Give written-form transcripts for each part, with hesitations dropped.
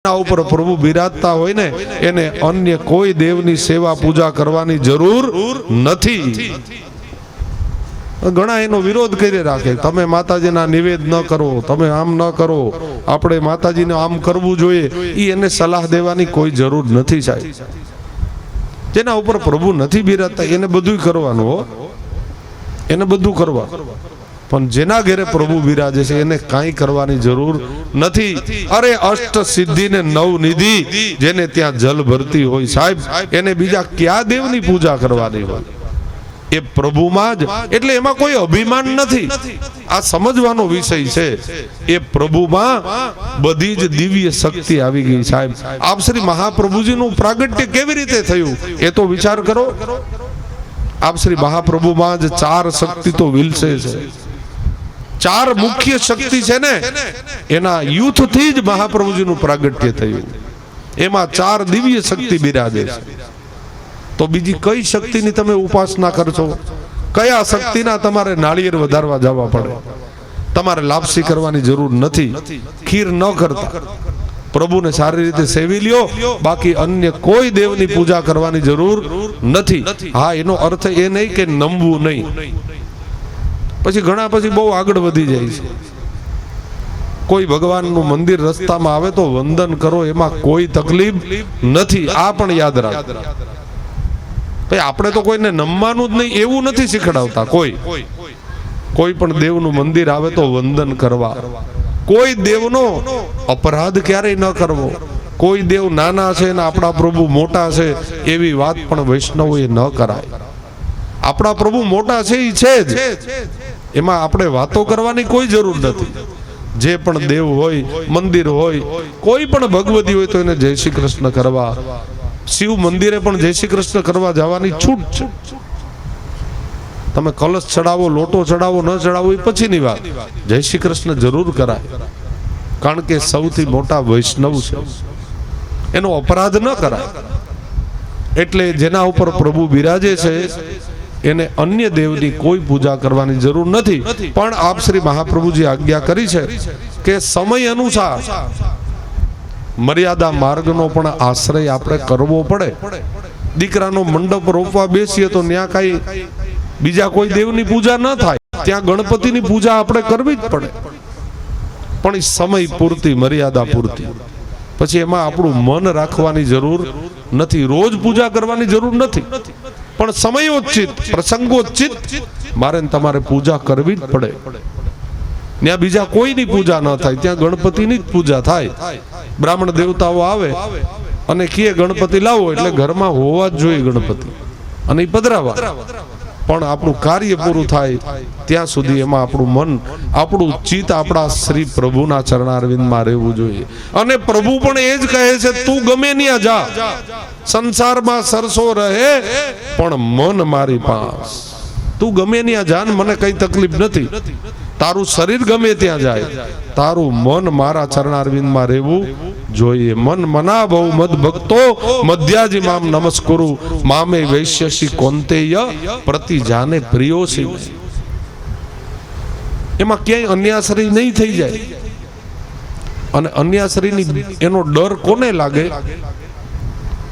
ઉપર પ્રભુ બિરાજતા હોય ને એને અન્ય કોઈ દેવની સેવા પૂજા કરવાની જરૂર નથી. ઘણા એનો વિરોધ કરી રાખે, તમે માતાજીના નિવેદ ન કરો, તમે આમ ન કરો, આપણે માતાજીને આમ કરવું જોઈએ. એને સલાહ દેવાની કોઈ જરૂર નથી સાહેબ. જેના ઉપર પ્રભુ નથી બિરાજતા એને બધું કરવાનું હો, એને બધું કરવાનું. પણ જેના ઘરે પ્રભુ બિરાજે છે એને કાંઈ કરવાની જરૂર નથી. અરે અષ્ટ સિદ્ધિ ને નવ નિધિ જેને ત્યાં જલ ભરતી હોય સાહેબ, એને બીજા કયા દેવની પૂજા કરવાની હોય? એ પ્રભુમાં જ. એટલે એમાં કોઈ અભિમાન નથી, આ સમજવાનો વિષય છે. એ પ્રભુમાં બધી જ દિવ્ય શક્તિ આવી ગઈ સાહેબ. આપ શ્રી મહાપ્રભુજીનું પ્રાગટ્ય કેવી રીતે થયું એ તો વિચાર કરો. આપ શ્રી મહાપ્રભુમાં જ ચાર શક્તિ તો વિલસે છે. ચાર મુખ્ય શક્તિ છે ને, એના યુથથી જ મહાપ્રભુજીનું પ્રાગટ્ય થયું. એમાં ચાર દિવ્ય શક્તિ બિરાજે છે. તો બીજી કઈ શક્તિની તમે ઉપાસના કરશો? કયા શક્તિના તમારે નાળિયેર વધારવા જવા પડે? તમારે લાપસી કરવાની જરૂર નથી. ખીર ન કરતા પ્રભુને સારી રીતે સેવી લ્યો, બાકી અન્ય કોઈ દેવની પૂજા કરવાની જરૂર નથી. હા, એનો અર્થ એ નહીં કે નમવું નહીં. પછી ઘણા પછી બહુ આગળ વધી જાય છે. કોઈ ભગવાનનું મંદિર રસ્તામાં આવે તો વંદન કરો, એમાં કોઈ તકલીફ નથી. આ પણ યાદ રાખ. આપણે તો કોઈને નમવાનું જ નહીં એવું નથી શીખડાવતા. કોઈ પણ દેવનું મંદિર આવે તો વંદન કરવા. કોઈ દેવનો અપરાધ ક્યારેય ન કરવો. કોઈ દેવ નાના છે ને આપણા પ્રભુ મોટા છે એવી વાત પણ વૈષ્ણવોએ ન કરાય. આપણા પ્રભુ મોટા છે એ છે જ, એમાં આપણે વાતો કરવાની કોઈ જરૂર નથી. જે પણ દેવ હોય, મંદિર હોય, કોઈ પણ ભગવતી હોય તો એને જય શ્રી કૃષ્ણ કરવા. શિવ મંદિરે પણ જય શ્રી કૃષ્ણ કરવા જવાની છૂટ છે. તમે કલશ ચડાવો, લોટો ચડાવો, ન ચડાવો એ પછીની વાત. જય શ્રી કૃષ્ણ જરૂર કરાય, કારણ કે સૌથી મોટા વૈષ્ણવ છે, એનો અપરાધ ન કરાય. એટલે જેના ઉપર પ્રભુ બિરાજે છે એને અન્ય દેવની કોઈ પૂજા કરવાની જરૂર નથી. પણ આપ શ્રી મહાપ્રભુજી આજ્ઞા કરી છે કે સમય અનુસાર મર્યાદા માર્ગનો પણ આશ્રય આપણે કરવો પડે. દીકરાનો મંડપ રોપવા બેસીએ તો ત્યાં કઈ બીજા કોઈ દેવની પૂજા ન થાય, ત્યાં ગણપતિની પૂજા આપણે કરવી જ પડે. પણ સમય પૂરતી, મર્યાદા પૂરતી. પછી એમાં આપણું મન રાખવાની જરૂર નથી. રોજ પૂજા કરવાની જરૂર નથી, પણ સમયોચિત, પ્રસંગોચિત મારે તમારે પૂજા કરવી જ પડે. ત્યાં બીજા કોઈની પૂજા ન થાય, ત્યાં ગણપતિની જ પૂજા થાય. બ્રાહ્મણ દેવતાઓ આવે અને કહે ગણપતિ લાવો, એટલે ઘરમાં હોવા જ જોઈએ ગણપતિ, અને એ પધરાવા. પણ આપણું કાર્ય પૂરું થાય ત્યાં સુધી એમાં આપણું મન, આપણું ચિત્ત આપણા શ્રી પ્રભુના ચરણારવિંદમાં રહેવું જોઈએ. અને પ્રભુ પણ એ જ કહે છે, તું ગમે ત્યાં જા, સંસારમાં સરસો રહે પણ મન મારી પાસ. તું ગમે ત્યાં જા ને મને કઈ તકલીફ નથી. તારું શરીર ગમે ત્યાં જાય, તારું મન મારા ચરણારવિંદમાં રહેવું જોઈએ. મન મના બહુ મદ ભક્તો મધ્યાજી મામ નમસ્કુરુ મામે વૈશ્યસી કોંતેય પ્રતિ જાને પ્રિયોસી. એમાં ક્યાંય અન્યાશ્રય નહીં થઈ જાય. અને અન્યાશ્રયની એનો ડર કોને લાગે?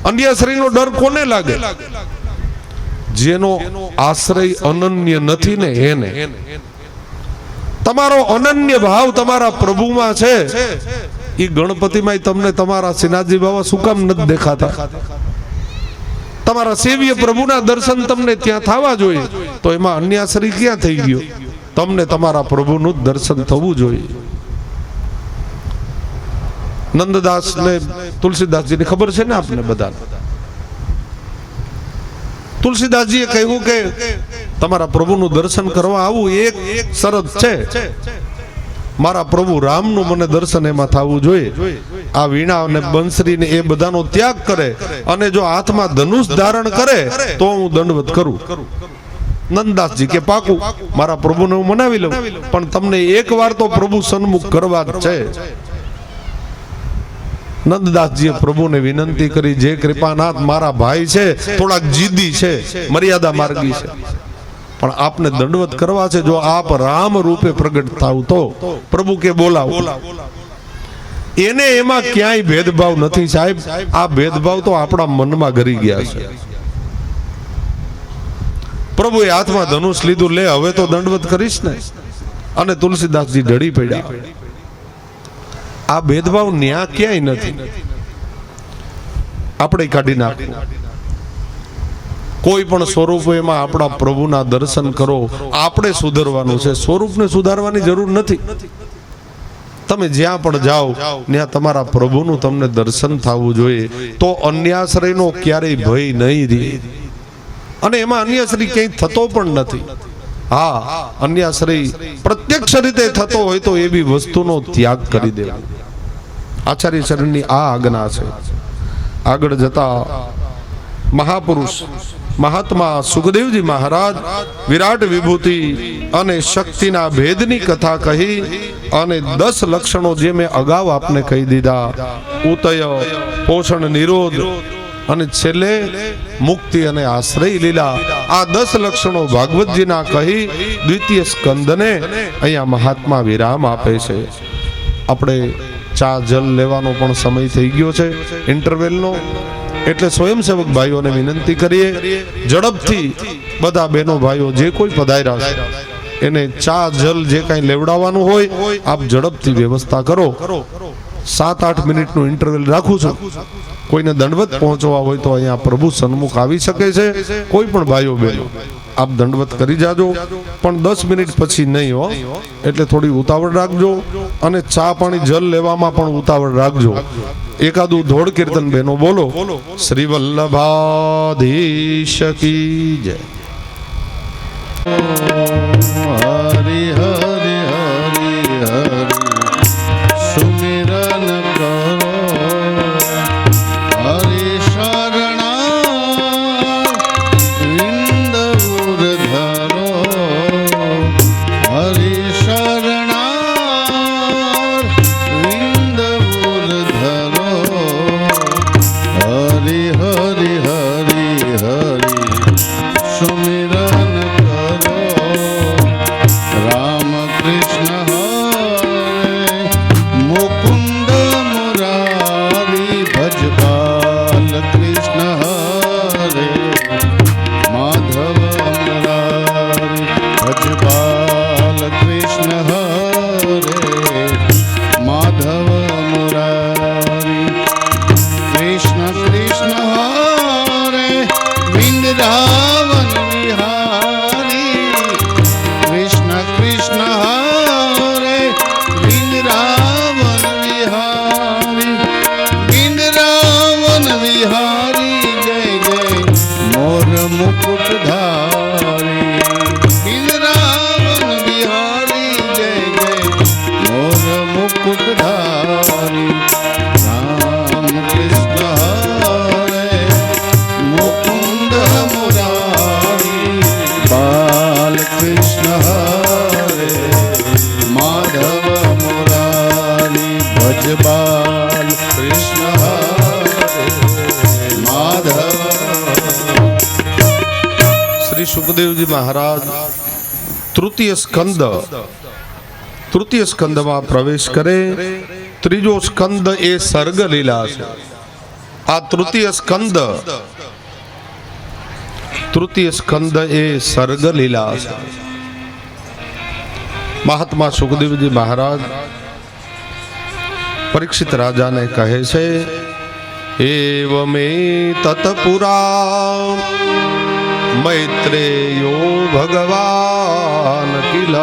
અન્યાશ્રયનો ડર કોને લાગે? જેનો આશ્રય અનન્ય નથી ને એને. તમારો અનન્ય ભાવ તમારા પ્રભુમાં છે. એ ગણપતિમાં તમને તમારા શ્રીનાથજી બાબા શું કામ નથી દેખાતા? તમારા સેવ્ય પ્રભુના દર્શન તમને ત્યાં થવા જોઈએ. તો એમાં અન્યાશ્રય ક્યાં થઈ ગયો? તમને તમારા પ્રભુનું દર્શન થવું જોઈએ. નંદદાસ ને તુલસીદાસજીની ખબર છે ને આપને બધાને? તુલસીદાસજીએ કહ્યું કે તમારા પ્રભુનું દર્શન કરવા આવું એક શરત છે, મારા પ્રભુ રામનું મને દર્શન એમાં થવું જોઈએ. આ વીણા અને બંસરી ને એ બધાનો ત્યાગ કરે અને જો હાથમાં ધનુષ ધારણ કરે તો હું દંડવત કરું. નંદદાસજી કે પાકું, મારા પ્રભુને હું મનાવી લઉં, પણ તમને એક વાર તો પ્રભુ સન્મુખ કરવા જ છે. નંદદાસજીએ પ્રભુને વિનંતી કરી, જે કૃપાનાથ મારા ભાઈ છે, થોડાક જીદી છે, મર્યાદા માર્ગી છે, પણ આપને દંડવત કરવા છે. જો આપ રામ રૂપે પ્રગટ થાવ તો પ્રભુ કે બોલાવો. એને એમાં ક્યાંય ભેદભાવ નથી સાહેબ. આ ભેદભાવ તો આપણા મનમાં ગરી ગયા છે. પ્રભુએ હાથમાં ધનુષ લીધું, લે હવે તો દંડવત કરીશ ને. અને તુલસીદાસજી ઢળી પડ્યા. આ ભેદભાવ ન્યા ક્યાંય નથી. આપણે કાઢી નાખવું. કોઈ પણ સ્વરૂપેમાં આપણા પ્રભુના દર્શન કરો. આપણે સુધરવાનું છે, સ્વરૂપને સુધારવાની જરૂર નથી. તમે જ્યાં પણ જાઓ ત્યાં તમારા પ્રભુનું તમને દર્શન થવું જોઈએ. તો અન્યાશ્રયનો ક્યારેય ભય નહીં રહે. અને એમાં અન્યાશ્રય ક્યાંય થતો પણ નથી. હા, અન્યાશ્રય પ્રત્યક્ષ રીતે થતો હોય તો એવી વસ્તુનો ત્યાગ કરી દેવો. આચાર્ય ચરણની આ આજ્ઞા છે. આગળ જતા મહાપુરુષ મહાત્મા સુખદેવજી મહારાજ વિરાટ વિભૂતિ અને શક્તિના ભેદની કથા કહી અને 10 લક્ષણો જે મેં અગાઉ આપને કહી દીધા, ઉતય, પોષણ, નિરોધ અને છેલ્લે મુક્તિ અને આશ્રય લીલા, આ 10 લક્ષણો ભાગવતજીના કહી દ્વિતીય સ્કંદને અહીંયા મહાત્મા વિરામ આપે છે. આપણે ચા જલ લેવાનો પણ સમય થઈ ગયો છે ઇન્ટરવેલનો. એટલે સ્વયંસેવક ભાઈઓને વિનંતી કરીએ, ઝડપથી બધા બહેનો ભાઈઓ જે કોઈ પધાર્યા છે એને ચા જલ જે કાંઈ લેવડાવવાનું હોય આપ ઝડપથી વ્યવસ્થા કરો. 7-8 મિનિટનું ઇન્ટરવેલ રાખું છું. કોઈને દંડવત પહોંચવા હોય તો અહીંયા પ્રભુ સન્મુખ આવી શકે છે. કોઈ પણ ભાઈઓ બહેનો આપ દંડવત કરી જાજો, પણ 10 મિનિટ પછી નહીં હો. એટલે થોડી ઉતાવળ રાખજો અને ચા પાણી જલ લેવામાં પણ ઉતાવળ રાખજો. એકાદું ધોળ કીર્તન બેનો બોલો. શ્રી વલ્લભાધીશ કી જય. હરિ હરિ હરિ હરિ સુમિરન કરો, હરિ શરણારવિંદ ઉર ધરો, હરિ શરણારવિંદ ઉર ધરો, હરિ હરિ હરિ હરિ સુમિરન કરો. રામ કૃષ્ણ હરે મુકુંદ મુરારી, ભજ બાલ કૃષ્ણ હરે માધવ મુરારી, ભજ બાલ કૃષ્ણ હરે માધવ મુરારી. કૃષ્ણ કૃષ્ણ હરે વૃંદાવન વિહારી, કૃષ્ણ કૃષ્ણ હરે વૃંદાવન વિહારી, વૃંદાવન વિહારી જય જય મોર મુકુટ ધારી, વૃંદાવન વિહારી જય જય મોર મુકુટ ધારી. રામ કૃષ્ણ હરે મુકુંદ મુરારી, બાલ કૃષ્ણ હરે માધવ મુરારી, ભજ બાલ કૃષ્ણ હરે માધવ. શ્રી સુખદેવજી મહારાજ તૃતીય સ્કંદમાં પ્રવેશ કરે. ત્રીજો સ્કંદ એ સર્ગ લીલા છે. આ તૃતીય સ્કંદ એ સર્ગ લીલા છે. મહાત્મા સુખદેવજી મહારાજ પરીક્ષિત રાજાને કહે છે, એવમે તત્પુરા મૈત્રેયો ભગવાન કિલ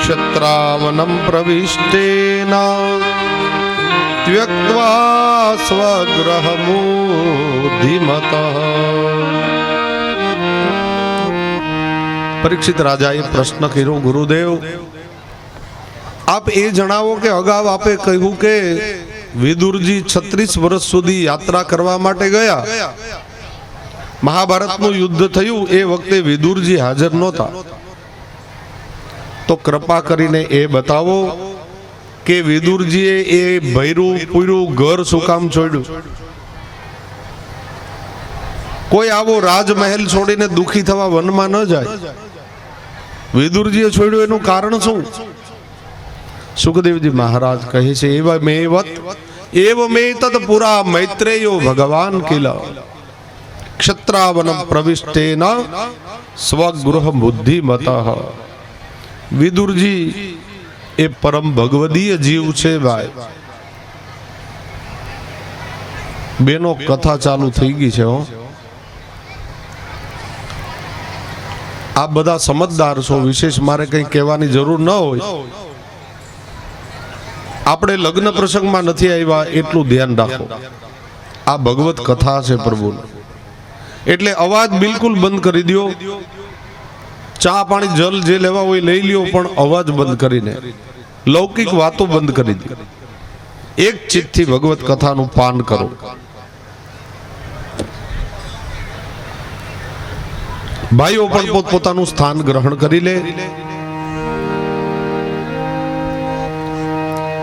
ક્ષત્રાવનમ પ્રવિષ્ટેના ત્યક્ત્વા સ્વગૃહમુધિમતઃ. પરીક્ષિત રાજાએ પ્રશ્ન કર્યો, ગુરુદેવ આપ એ જણાવો કે અગાઉ આપે કહ્યું કે વિદુરજી 36 વર્ષ સુધી યાત્રા કરવા માટે ગયા. મહાભારતનું યુદ્ધ થયું એ વખતે વિદુરજી હાજર નહોતા. તો કૃપા કરીને એ બતાવો કે વિદુરજીએ એ ભૈરું પૂર્યું ઘર શું કામ છોડ્યું? કોઈ આવો રાજમહેલ છોડીને દુખી થવા વનમાં ન જાય. વિદુરજીએ છોડ્યું એનું કારણ શું? સુખદેવજી મહારાજ કહે છે એવમેતત પુરા મૈત્રેયો ભગવાન કિલ ક્ષત્રાવનમ પ્રવિષ્ટેન સ્વગૃહ બુદ્ધિમતઃ. વિદુરજી એ પરમ ભગવદીય જીવ છે ભાઈ. બેનો કથા ચાલુ થઈ ગઈ છે હો. આ બધા સમજદાર છો, વિશેષ મારે કંઈ કહેવાની જરૂર ન હોય. આપણે લગ્ન પ્રસંગમાં નથી આવ્યા એટલું ધ્યાન રાખો. આ ભગવત કથા છે પ્રભુની, એટલે અવાજ બિલકુલ બંધ કરી દો. ચા પાણી જલ જે લેવા હોય લઈ લ્યો, પણ અવાજ બંધ કરીને લૌકિક વાતો બંધ કરી દો. એક ચિત્તથી ભગવત કથાનું પાન કરો. ભાઈઓ પણ પોતપોતાનું સ્થાન ગ્રહણ કરી લે.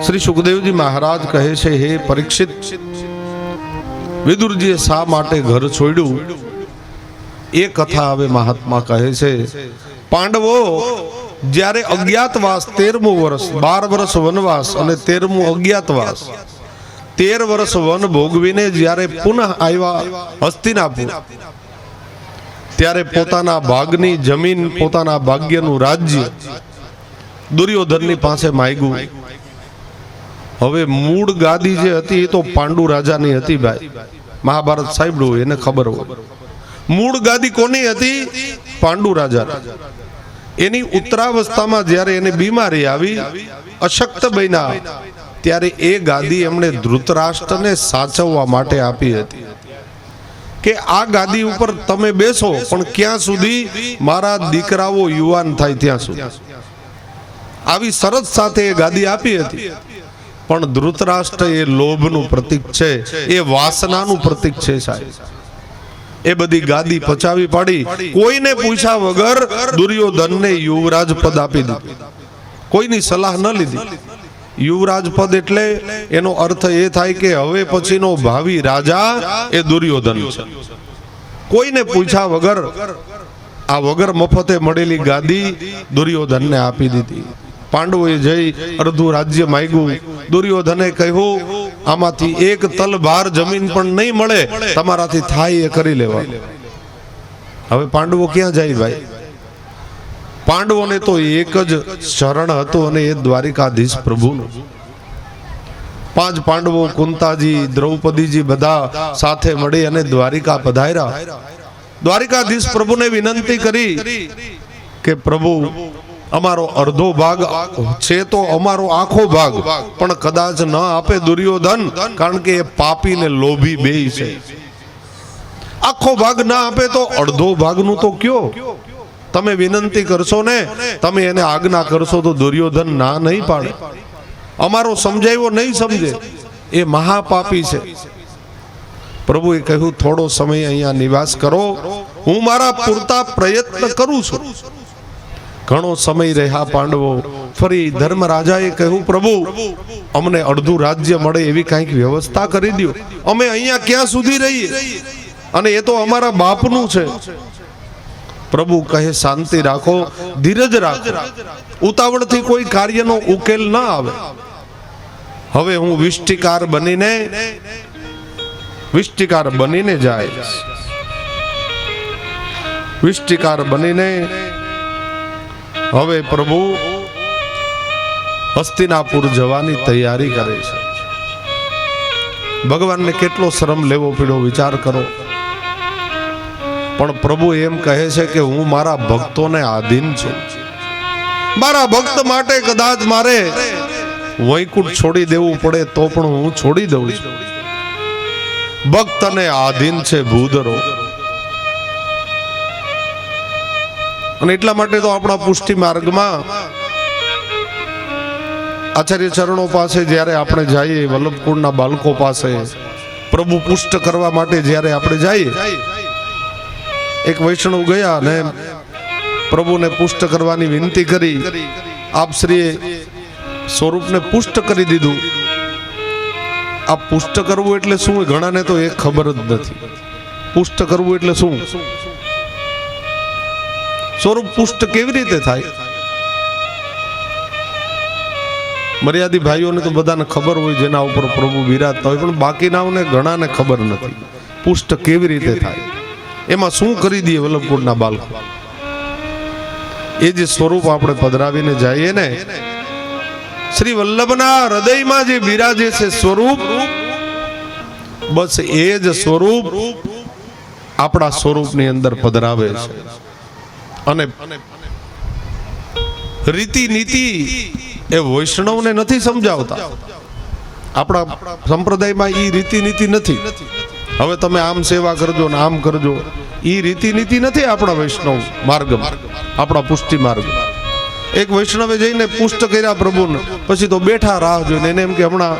શ્રી સુખદેવજી મહારાજ કહે છે, હે પરીક્ષિત, વિદુરજીએ શા માટે ઘર છોડ્યું એ કથા હવે મહાત્મા કહે છે. પાંડવો જ્યારે અજ્ઞાતવાસ 13મું વર્ષ, 12 વર્ષ વનવાસ અને 13મું અજ્ઞાતવાસ, 13 વર્ષ વન ભોગવીને જ્યારે પુનઃ આવ્યા હસ્તિનાપુર, ત્યારે પોતાના ભાગની જમીન, પોતાના ભાગ્યનું રાજ્ય દુર્યોધનની પાસે માંગ્યું. હવે મૂળ ગાદી જે હતી એ તો પાંડુ રાજાની હતી ભાઈ. મહાભારત સાંભળ્યું એને ખબર હોય. મૂળ ગાદી કોની હતી? પાંડુ રાજા. એની ઉત્તરાવસ્થામાં જ્યારે એને બીમારી આવી, અશક્ત બન્યા, ત્યારે એ ગાદી એમણે ધૃતરાષ્ટ્રને સાચવવા માટે આપી હતી કે આ ગાદી ઉપર તમે બેસો, પણ ક્યાં સુધી? મારા દીકરાઓ યુવાન થાય ત્યાં સુધી. આવી શરત સાથે એ ગાદી આપી હતી. પણ ધૃતરાષ્ટ્ર એ લોભનું પ્રતીક છે, એ વાસનાનું પ્રતીક છે સાહેબ. એ બધી ગાદી પચાવી પાડી. કોઈને પૂછ્યા વગર દુર્યોધનને યુવરાજ પદ આપી દીધું. કોઈની સલાહ ન લીધી. યુવરાજ પદ એટલે એનો અર્થ એ થાય કે હવે પછીનો ભાવિ રાજા એ દુર્યોધન છે. કોઈને પૂછ્યા વગર આ વગર મફતે મળેલી ગાદી દુર્યોધનને આપી દીધી. પાંડવોએ જઈ અડધું રાજ્ય માંગ્યું. દુર્યોધને કહ્યું, આમાંથી એક તલભાર જમીન પણ નહીં મળે, તમારાથી થાય એ કરી લેવા. હવે પાંડવો ક્યાં જાય ભાઈ? પાંડવોને તો એક જ શરણ હતું, અને એ દ્વારિકાધીશ પ્રભુનું. 5 પાંડવો, કુંતાજી, દ્રૌપદીજી બધા સાથે મળી અને દ્વારિકા પધાર્યા. દ્વારિકાધીશ પ્રભુને વિનંતી કરી કે પ્રભુ, અમારો અડધો ભાગ છે તો અમારો આખો ભાગ પણ કદાચ ન આપે દુર્યોધન, કારણ કે એ પાપી ને લોભી બેય છે. આખો ભાગ ના આપે તો અડધો ભાગનું તો કયો? તમે વિનંતી કરશો ને, તમે એને આજ્ઞા કરશો તો દુર્યોધન ના નહીં પાડે. અમારો સમજાવ્યો નહીં સમજે, એ મહાપાપી છે. પ્રભુએ કહ્યું, થોડો સમય અહીંયા નિવાસ કરો, હું મારા પૂરતા પ્રયત્ન કરું છું. ઘણો સમય રહ્યા પાંડવો. ફરી ધર્મરાજાએ કહ્યું, પ્રભુ, અમને અડધું રાજ્ય મળે એવી કંઈક વ્યવસ્થા કરી દો. અમે અહીંયા ક્યાં સુધી રહીએ, અને એ તો અમારા બાપનું છે. પ્રભુ કહે, શાંતિ રાખો, ધીરજ રાખો, ઉતાવળથી કોઈ કાર્યનો ઉકેલ ના આવે. હવે હું વિષ્ટિકાર બનીને જાય. વિષ્ટિકાર બનીને હવે પ્રભુ હસ્તિનાપુર જવાની તૈયારી કરે છે. ભગવાનને કેટલો શ્રમ લેવો પડ્યો વિચાર કરો. પણ પ્રભુ એમ કહે છે કે હું મારા ભક્તોને આધીન છું. મારા ભક્ત માટે કદાચ મારે વૈકુંઠ છોડી દેવું પડે તો પણ હું છોડી દઉં છું. ભક્તને આધીન છે ભૂધરો. અને એટલા માટે તો આપણા પુષ્ટિ માર્ગમાં આચાર્ય ચરણો પાસે જ્યારે આપણે જઈએ, વલ્લભકુળના બાળકો પાસે પ્રભુ પુષ્ટ કરવા માટે જ્યારે આપણે જઈએ, એક વૈષ્ણવ ગયા અને પ્રભુને પુષ્ટ કરવાની વિનંતી કરી. આપ શ્રીએ સ્વરૂપને પુષ્ટ કરી દીધું. આ પુષ્ટ કરવું એટલે શું? ઘણાને તો એક ખબર જ નથી. પુષ્ટ કરવું એટલે શું? સ્વરૂપ પુષ્ટ કેવી રીતે થાય? મર્યાદી ભાઈઓને તો બધાને ખબર હોય જેના ઉપર પ્રભુ બિરાજતા હોય, પણ બાકીનાઓને ઘણાને ખબર નથી પુષ્ટ કેવી રીતે થાય, એમાં શું કરી દઈએ વલ્લભકુંડના બાળકો. એ જે સ્વરૂપ આપણે પધરાવીને જઈએ ને, શ્રી વલ્લભના હૃદયમાં જે બિરાજે છે સ્વરૂપ, બસ એ જ સ્વરૂપ આપણા સ્વરૂપની અંદર પધરાવે છે. અને રીતિ નીતિ એ વૈષ્ણવને નથી સમજાવતા. આપણા સંપ્રદાયમાં ઈ રીતિ નીતિ નથી. હવે તમે આમ સેવા કરજો ને આમ કરજો, ઈ રીતિ નીતિ નથી આપણા વૈષ્ણવ માર્ગમાં, આપણા પુષ્ટિ માર્ગ. એક વૈષ્ણવે જઈને પુષ્ટ કર્યા પ્રભુને, પછી તો બેઠા રાહ જોઈને, એને એમ કે હમણાં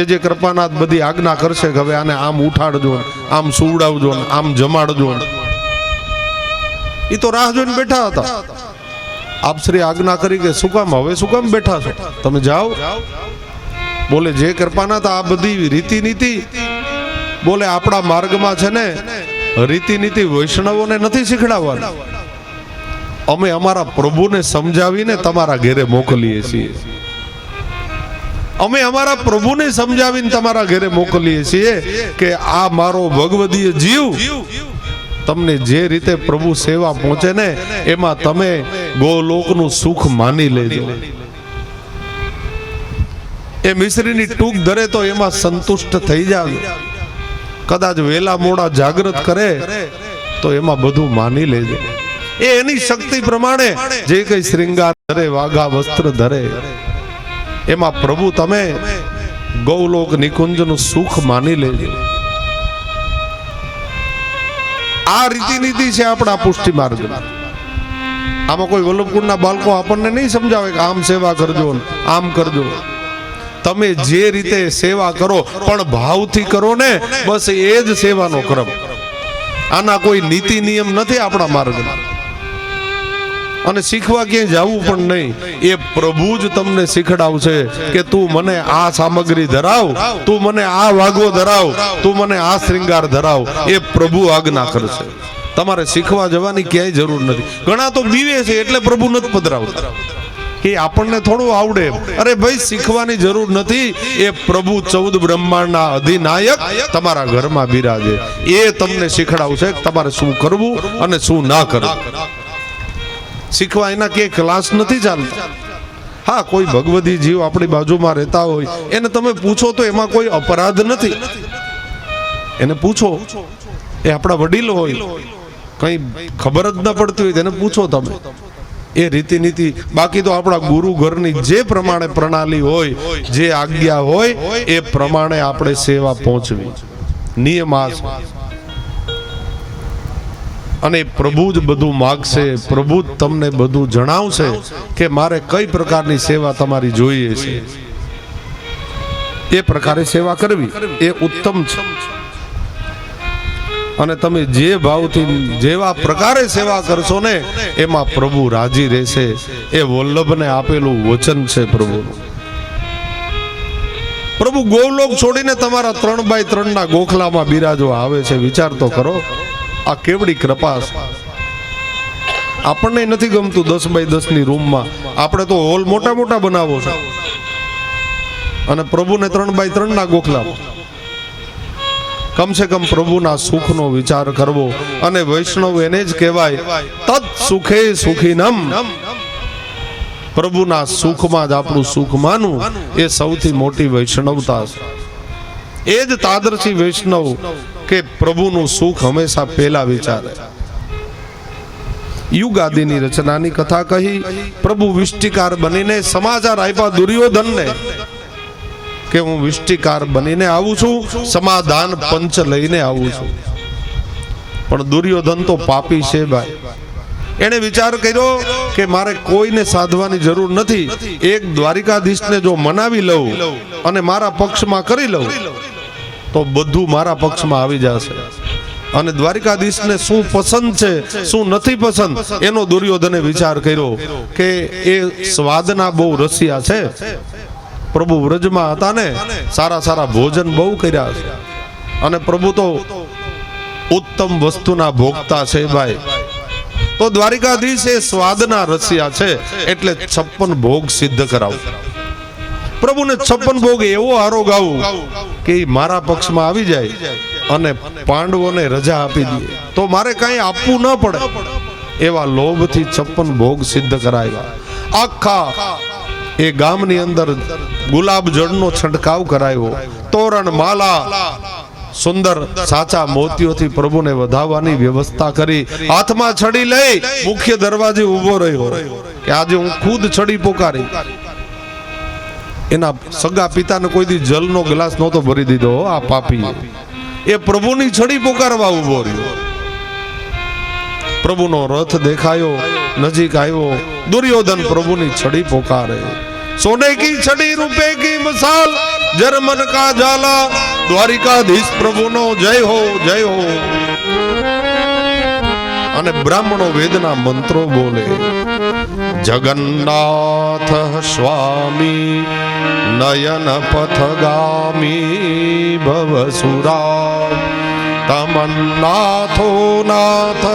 જે કૃપાનાથ બધી આજ્ઞા કરશે કે હવે આને આમ ઉઠાડજો, આમ સુવડાવજો, આમ જમાડજો. એ તો રાહ જોઈને બેઠા હતા. આપ શ્રી આજ્ઞા કરી કે શું કામ, હવે શું કામ બેઠા છો, તમે જાઓ. બોલે જે કૃપાનાથ આ બધી રીતિ નીતિ, બોલે આપણા માર્ગમાં છે ને રીતિ નીતિ વૈષ્ણવોને નથી શીખડાવવાની, અમે અમારા પ્રભુને સમજાવીને તમારા ઘરે મોકલીએ છીએ. અમે અમારા પ્રભુને સમજાવીને તમારા ઘરે મોકલીએ છીએ કે આ મારો ભગવદીય જીવ તમને જે રીતે પ્રભુ સેવા પહોંચે ને એમાં તમે ગોલોકનું સુખ માની લેજો. એ મિશ્રીની ટૂંક ધરે તો એમાં સંતુષ્ટ થઈ જાજો. કદાચ વેલા મોડા જાગૃત કરે તો એમાં બધું માની લેજો. એ એની શક્તિ પ્રમાણે જે કઈ શ્રૃંગાર ધરે, વાઘા વસ્ત્ર ધરે, એમાં પ્રભુ તમે ગૌલોક નિકુંજનું સુખ માની લેજો. આ રીતિ નીતિ છે આપણા પુષ્ટિ માર્ગ. આમાં કોઈ વલ્લભકુંડના બાળકો આપણને નહીં સમજાવે કે આમ સેવા કરજો આમ કરજો. તમે જે રીતે સેવા કરો પણ ભાવથી કરો ને, બસ એ જ સેવાનો ક્રમ. આના કોઈ નીતિ નિયમ નથી આપણા માર્ગમાં. અને શીખવા ક્યાંય જવું પણ નહીં, એ પ્રભુ જ તમને શીખડાવશે કે તું મને આ સામગ્રી ધરાવ, તું મને આ વાઘો ધરાવ, તું મને આ શ્રૃંગાર ધરાવ. એ પ્રભુ આજ્ઞા કરશે. તમારે શીખવા જવાની ક્યાંય જરૂર નથી. ઘણા તો બીવે છે એટલે પ્રભુ નથી પધરાવતા કે આપણને થોડું આવડે. અરે ભાઈ, શીખવાની જરૂર નથી. એ પ્રભુ 14 બ્રહ્માંડના અધિનાયક તમારા ઘરમાં બિરાજે. એ તમને શીખડાવશે કે તમારે શું કરવું અને શું ના કરવું. શીખવા એના કે ક્લાસ નથી ચાલતા. હા, કોઈ ભગવદી જીવ આપણી બાજુમાં રહેતા હોય એને તમે પૂછો તો એમાં કોઈ અપરાધ નથી. એને પૂછો, એ આપણા વડીલો હોય, કઈ ખબર જ ન પડતી હોય તેને પૂછો તમે. એ રીતિ નીતિ. બાકી તો આપણા ગુરુ ઘરની જે પ્રમાણે પ્રણાલી હોય, જે આજ્ઞા હોય એ પ્રમાણે આપણે સેવા પહોંચવી. નિયમ આ છે. અને પ્રભુ જ બધું માગશે, પ્રભુ જ તમને બધું જણાવશે કે મારે કઈ પ્રકારની સેવા તમારી જોઈએ છે. એ પ્રકારે સેવા કરવી એ ઉત્તમ છે. અને તમે જે ભાવથી જેવા પ્રકારે સેવા કરશો ને એમાં પ્રભુ રાજી રહેશે. એ વલ્લભને આપેલું વચન છે પ્રભુનું. પ્રભુ ગોલોક છોડીને તમારા 3x3 ના ગોખલામાં બિરાજવા આવે છે. વિચાર તો કરો, આ કેવડી કૃપા છે. આપણને નથી ગમતું 10x10 ની રૂમમાં, આપણે તો હોલ મોટા મોટા બનાવો છો, અને પ્રભુને 3x3 ના ગોખલામાં. કમસે કમ પ્રભુના સુખનો વિચાર કરવો. અને વૈષ્ણવ એને જ કહેવાય તત સુખે સુખીનમ. પ્રભુના સુખમાં જ આપણું સુખ માનવું એ સૌથી મોટી વૈષ્ણવતા છે. એ જ તાદર્શી વૈષ્ણવ કે પ્રભુનું સુખ હંમેશા પહેલા વિચારે. યુગાદિની રચનાની કથા કહી. પ્રભુ વિષ્ટિકાર બનીને સમાચાર આપ્યા દુર્યોધનને કે હું વિષ્ટિકાર બનીને આવું છું, સમાધાન પંચ લઈને આવું છું. પણ દુર્યોધન તો પાપી છે ભાઈ. એને વિચાર કર્યો કે મારે કોઈને સાધવાની જરૂર નથી. એક દ્વારિકાધીશને જો મનાવી લઉં અને મારા પક્ષમાં કરી લઉં તો બધું મારા પક્ષમાં આવી જશે. અને દ્વારિકાધીશને શું પસંદ છે શું નથી પસંદ એનો દુર્યોધને વિચાર કર્યો કે એ સ્વાદના બહુ રસિયા છે. પ્રભુ વ્રજમાં હતા ને, સારા સારા ભોજન બહુ કર્યા છે. અને પ્રભુ તો ઉત્તમ વસ્તુના ભોગતા છે ભાઈ. તો દ્વારિકાધીશ એ સ્વાદના રસિયા છે એટલે 56 ભોગ સિદ્ધ કરાવ. પ્રભુને 56 ભોગ એવો હારો ગાવું કે ઈ મારા પક્ષમાં આવી જાય અને પાંડવોને રજા આપી દે તો મારે કાંઈ આપવું ન પડે એવા લોભથી 56 ભોગ સિદ્ધ કરાવ્યા. આખા એ ગામની અંદર ગુલાબ જળનો છંટકાવ કરાયો, તોરણ માલા સુંદર સાચા મોતીઓથી પ્રભુને વધાવવાની વ્યવસ્થા કરી. હાથમાં છડી લઈ મુખ્ય દરવાજે ઊભો રહ્યો કે આજે હું ખુદ છડી પોકારી. એના સગા પિતાને કોઈ દી જલનો ગ્લાસ નહોતો ભરી દીધો આ પાપી, એ પ્રભુની છડી પોકારવા ઊભો રહ્યો. પ્રભુનો રથ દેખાયો, નજીક આવ્યો, દુર્યોધન પ્રભુની છડી પોકારે. સોને કી છડી રૂપે કી મસાલ, જર્મન કા जाला, દ્વારિકાધીશ પ્રભુનો જય હો જય હો. અને બ્રાહ્મણો વેદના મંત્રો બોલે. જગન્નાથ સ્વામી નયન પથગામી ભવસુરા, તમન્નાથો નાથ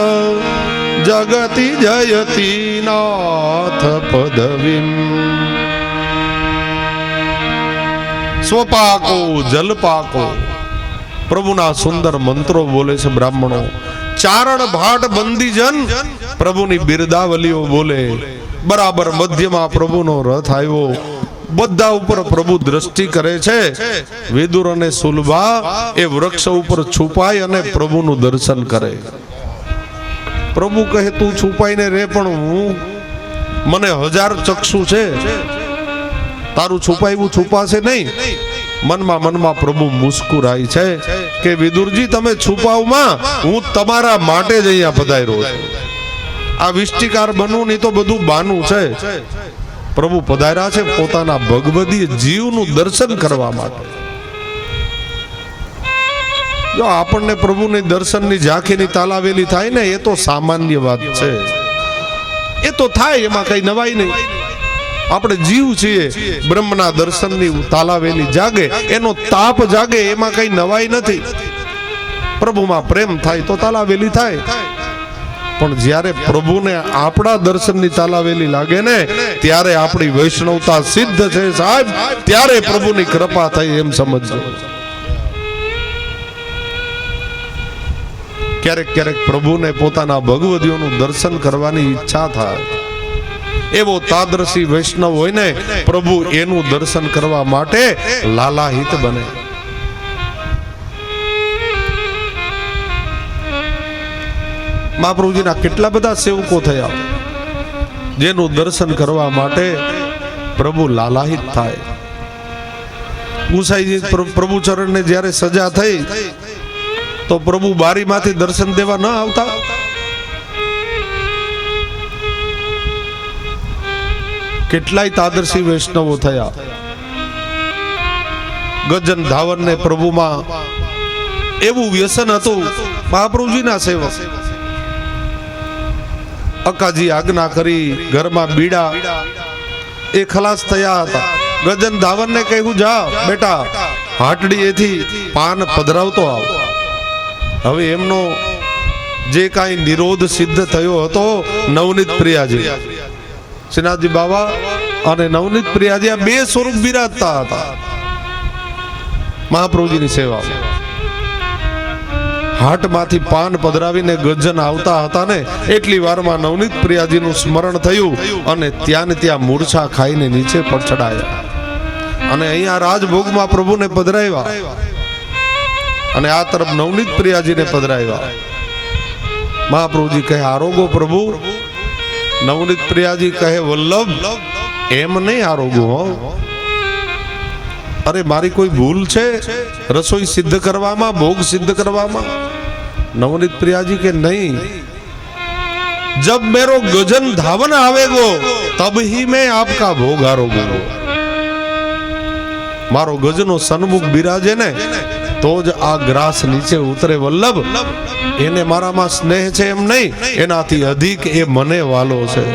જગતિ જયતિ નાથ પદવીમ. સ્વપાકો જલપાકો પ્રભુના સુંદર મંત્રો બોલે છે બ્રાહ્મણો. ચારણ ભાટ બંદીજન પ્રભુની બિરદાવલીઓ બોલે. બરાબર મધ્યમાં પ્રભુનો રથ આવ્યો, બધા ઉપર પ્રભુ દ્રષ્ટિ કરે છે. વિદુર અને સુલભા એ વૃક્ષ ઉપર છુપાય અને પ્રભુનું દર્શન કરે. પ્રભુ કહે તું છુપાઈને રે, પણ હું મને 1000 ચક્ષુ છે, તારું છુપાયું છુપાશે નહીં. મનમાં પ્રભુ મુસ્કુરાય છે કે વિદુરજી તમે છુપાવમાં, હું તમારા માટે જ અહીંયા પધાર્યો છું. આ વિષ્ટિકાર બનવું નહીં તો બધું બાનું છે. પ્રભુ પધાર્યા છે પોતાના ભગવદી જીવનું દર્શન કરવા માટે. જો આપણને પ્રભુની દર્શનની ઝાંખીની તાલાવેલી થાય ને એ તો સામાન્ય વાત છે, એ તો થાય, એમાં કઈ નવાઈ નહીં. આપણે જીવ છીએ, બ્રહ્મના દર્શનની તાલાવેલી જાગે, એનો તાપ જાગે, એમાં કઈ નવાઈ નથી. પ્રભુમાં પ્રેમ થાય તો તાલાવેલી થાય. પણ જ્યારે પ્રભુને આપણા દર્શનની તાલાવેલી લાગે ને ત્યારે આપણી વૈષ્ણવતા સિદ્ધ છે સાહેબ, ત્યારે પ્રભુની કૃપા થઈ એમ સમજજો. ક્યારેક ક્યારેક પ્રભુને પોતાના ભગવદીઓનું દર્શન કરવાની ઈચ્છા થાય. એવો તાદ્રશી વૈષ્ણવ હોય ને પ્રભુ એનું દર્શન કરવા માટે લાલાહિત બને. મહાપ્રભુજીના કેટલા બધા સેવકો થયા જેનું દર્શન કરવા માટે પ્રભુ લાલાહિત થાય. ગુસાઈજી પ્રભુ ચરણને જ્યારે સજા થઈ તો પ્રભુ બારીમાંથી દર્શન દેવા ન આવતા. કેટલાય તાદર્શી વૈષ્ણવો થયા. ગજન ધાવનને પ્રભુમાં એવું વ્યસન હતું, મહાપ્રભુજીના સેવક. અકાજી આજ્ઞા કરી ઘરમાં બીડા એ ખલાસ થયા હતા. ગજન ધાવનને કહ્યું જા બેટા હાટડીએથી પાન પધરાવતો આવ. હવે એમનો જે કાંઈ નિરોધ સિદ્ધ થયો હતો નવનીત પ્રિયાજી, શ્રીનાથજી બાબા અને નવનીત પ્રિયાજી આ બે સ્વરૂપ બિરાજતા હતા મહાપ્રભુજીની સેવા. હાટમાંથી પાન પધરાવીને ગજન આવતા હતા ને એટલી વારમાં નવનીત પ્રિયાજીનું સ્મરણ થયું અને ત્યાં ને ત્યાં મૂર્છા ખાઈને નીચે પડછડાયા અને અહીંયા રાજભોગમાં પ્રભુને પધરાવ્યા અને આ તરફ નવનીત પ્રિયાજીને પધરાવ્યા. મહાપ્રભુજી કહે આરોગો પ્રભુ. નવનીત પ્રિયાજી કહે વલ્લભ એમ નહીં આરોગો, અરે મારી કોઈ ભૂલ છે રસોઈ સિદ્ધ કરવામાં, ભોગ સિદ્ધ કરવામાં? નવનીત પ્રિયાજી કે નહીં, जब मेरो गजन धावन आवेगो तब ही मैं आपका भोग आरोगूंगा. मारो गजनो सन्मुख बिराजे ने तो ज आ ग्रास नीचे उतरे वल्लभ. एने मारामां स्नेह छे एम नहीं, एनाथी अधिक ए मने वालो छे.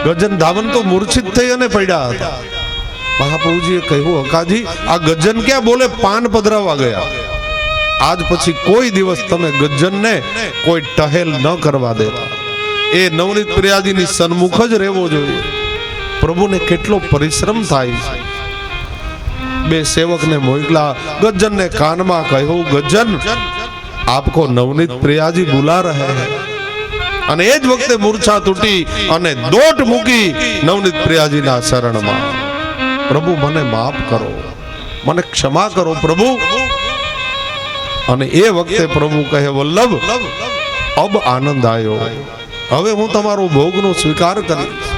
गजन धावन तो मूर्छित थई अने पड्या हता. महाप्रभुजीए कह्युं अकाजी आ गजन क्या बोले पान पधरावा गया. आज पछी कोई दिवस तमे गज्जन ने कोई टहेल न करवा देता. ए नवनीत प्रियाजी नी सन्मुख ज रहेवो जोईए. પ્રભુને કેટલો પરિશ્રમ થાય છે. બે સેવકને મોકલા, ગજ્જનને કાનમાં કહ્યું, ગજ્જન આપકો નવનીત પ્રિયાજી બુલા રહે હૈ. અને એ જ વખતે મૂર્છા તૂટી અને દોટ મૂકી નવનીત પ્રિયાજીના શરણમાં. પ્રભુ મને માફ કરો, મને ક્ષમા કરો પ્રભુ. અને એ વખતે પ્રભુ કહે, વલ્લભ અબ આનંદ આવ્યો, હવે હું તમારો ભોગનો સ્વીકાર કરીશ.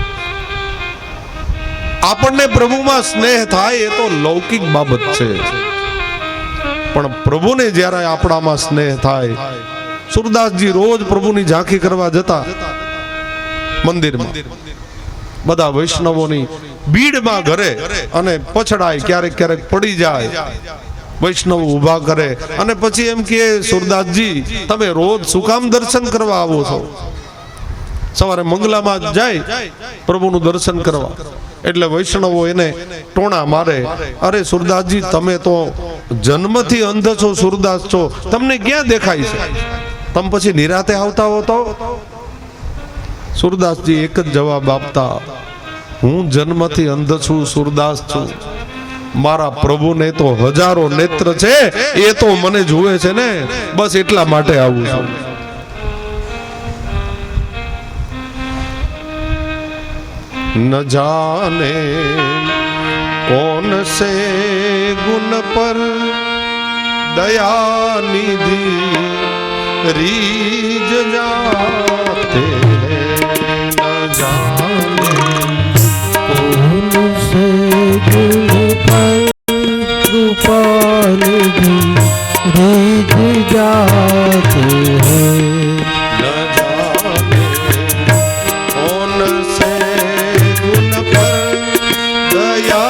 આપણને પ્રભુમાં સ્નેહ થાય એ તો લૌકિક બાબત છે, પણ પ્રભુને જ્યારે આપણામાં સ્નેહ થાય. સુરદાસજી રોજ પ્રભુની ઝાંખી કરવા જતા મંદિરમાં, બધા વૈષ્ણવોની ભીડમાં ઘરે, અને પછડાય, ક્યારેક ક્યારેક પડી જાય. વૈષ્ણવ ઊભા કરે અને પછી એમ કહે, સુરદાસજી તમે રોજ શું કામ દર્શન કરવા આવો છો? સવારે મંગલામાં જાય પ્રભુનું દર્શન કરવા. એટલે વૈષ્ણવો એને ટોણા મારે, અરે સુરદાસજી તમે તો જન્મથી અંધ છો, સુરદાસ છો, તમને ક્યાં દેખાય છે? તમે પછી નિરાતે આવતા હો તો? સુરદાસજી એક જ જવાબ આપતા, હું જન્મથી અંધ છું, સુરદાસ છું, મારા પ્રભુને તો હજારો નેત્ર છે, એ તો મને જુએ છે ને, બસ એટલા માટે આવું છું. न जाने कौन से गुण पर दया निधि रीझ जाते हैं. न जाने कौन से गुण पर कृपा निधि रीझ जाते हैं. न जाने कौन से गुण पर दया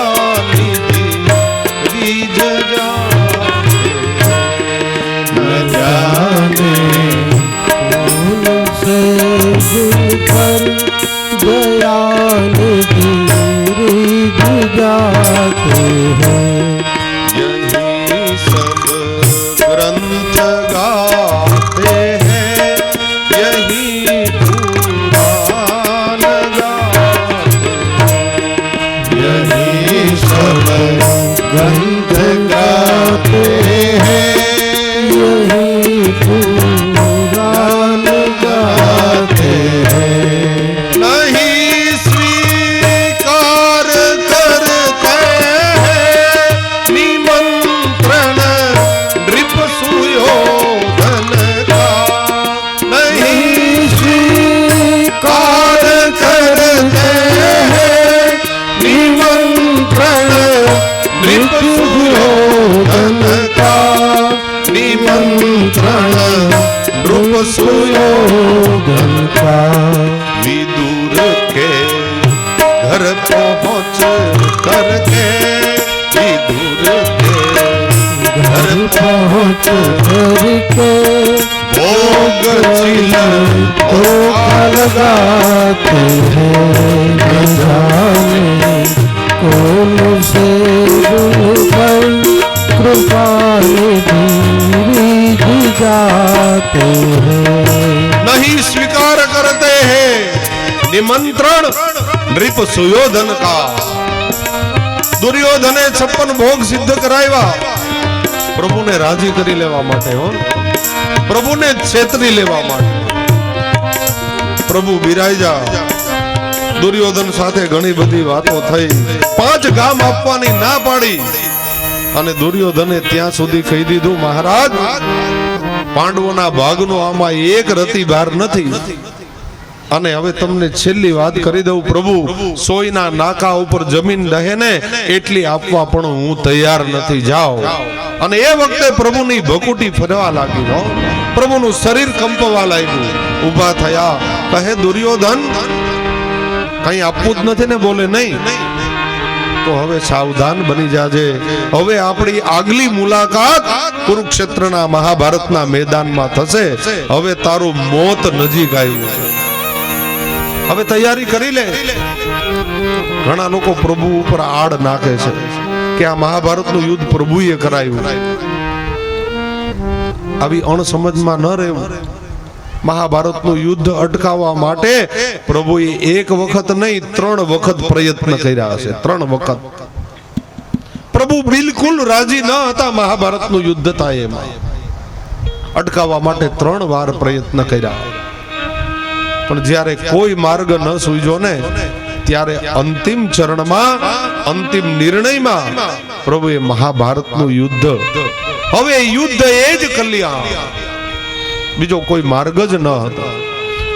निधि रीझ जाते हैं. न जाने कौन से गुण पर दया निधि रीझ जाते हैं. यही सब ग्रंथ गाते हैं, यही पुराण गाते हैं, यही सब ग्रंथ गाते हैं, यही पुराण गाते हैं. नहीं स्वीकार करते हैं निमंत्रण नृप सुयोधन का. नहीं स्वीकार करते हैं निमंत्रण नृप सुयोधन का. निमंत्रण नृप सुयोधन का विदुर के घर पहुंच करके, विदुर के घर पहुँच करके भोग चिल तो लगाते हैं. न जाने कौन से गुण पर कृपा निधि रीझ जाते हैं. नहीं स्वीकार करते हैं निमंत्रण नृप सुयोधन का. दुर्योधने 56 भोग सिद्ध कराવ્યા પ્રભુને રાજી કરી લેવા માટે, હો, પ્રભુને છેતરી લેવા માટે. પ્રભુ બિરાજા. દુર્યોધન સાથે ઘણી બધી વાતો થઈ, 5 ગામ આપવાની ના પાડી, અને દુર્યોધને ત્યાં સુધી કહી દીધું, મહારાજ પાંડવોના ભાગનો આમાં એક રતી બહાર નથી. અને હવે તમને છેલ્લી વાત કરી દઉં, પ્રભુ સોયના નાકા ઉપર જમીન રહે ને એટલી આપવા પણ હું તૈયાર નથી, જાઓ. અને એ વખતે પ્રભુની ભકુટી ફરવા લાગી, હો, પ્રભુનું શરીર કંપવા લાગ્યું. ઊભા થયા, કહે દુર્યોધન કઈ આપવું જ નથી ને? બોલે નહીં. તો હવે સાવધાન બની જાજે. હવે આપણી આગલી મુલાકાત કુરુક્ષેત્રના મહાભારતના મેદાનમાં થશે. હવે તારું મોત નજીક આવ્યું છે, હવે તૈયારી કરી લે. ઘણા લોકો પ્રભુ ઉપર આડ નાખે છે કે આ મહાભારતનું યુદ્ધ પ્રભુએ કરાયું. આવી અણસમજમાં ન રહેવું. મહાભારતનું યુદ્ધ અટકાવવા માટે પ્રભુએ એક વખત નહીં 3 વખત પ્રયત્ન કર્યા હશે. 3 વખત પ્રભુ બિલકુલ રાજી ન હતા મહાભારતનું યુદ્ધ થાય એમાં. અટકાવવા માટે 3 વાર પ્રયત્ન કર્યા, પણ જ્યારે કોઈ માર્ગ ન સૂઝ્યો ને ત્યારે અંતિમ ચરણમાં, અંતિમ નિર્ણયમાં પ્રભુએ મહાભારતનું યુદ્ધ, હવે યુદ્ધ એ જ કલ્યાણ, બીજો કોઈ માર્ગ જ ન હતો.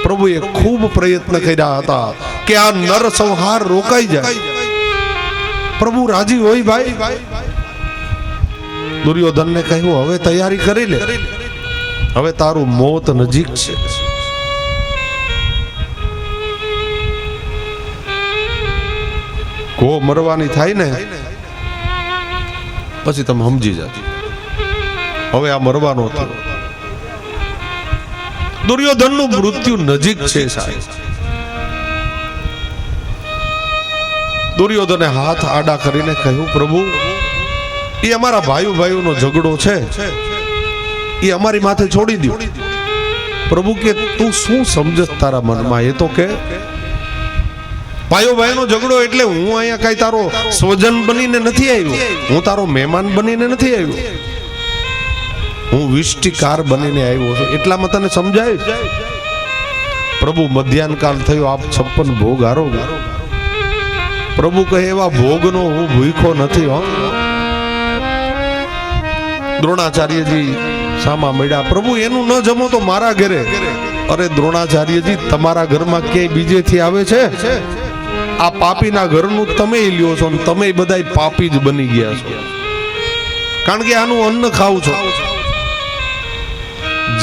પ્રભુએ ખૂબ પ્રયત્ન કર્યા હતા કે આ નરસંહાર રોકાઈ જાય. પ્રભુ રાજી હોય ભાઈ. દુર્યોધનને કહ્યું હવે તૈયારી કરી લે, હવે તારું મોત નજીક છે. ગો મરવાની થાય ને પછી તમે સમજી જાજો હવે આ મરવાનો થયો. દુર્યોધનનું મૃત્યુ નજીક છે સાહેબ. દુર્યોધને હાથ આડા કરીને કહ્યું પ્રભુ એ અમારા ભાઈઓનો ઝઘડો છે, એ અમારી માથે છોડી દો. પ્રભુ કે તું શું સમજસ તારા મનમાં એ તો કે. ભાઈનો ઝઘડો એટલે હું અહીંયા કઈ તારો સ્વજન બનીને નથી આવ્યો, હું તારો મહેમાન બનીને નથી આવ્યો, હું વિષ્ટિકાર બનીને આવ્યો છું. એટલામાં તને સમજાય. પ્રભુ મધ્યાહન કાળ થયો, આપ 56 ભોગ આરો. પ્રભુ કહે એવા ભોગનો હું ભૂખો નથી. હો દ્રોણાચાર્યજી સામા મળ્યા. પ્રભુ એનું ન જમો તો મારા ઘરે. અરે દ્રોણાચાર્યજી તમારા ઘરમાં ક્યાંય બીજેથી આવે છે? આ પાપીના ઘરનું તમે લ્યો છો ને તમે બધા પાપી જ બની ગયા છો, કારણ કે આનું અન્ન ખાવ છો.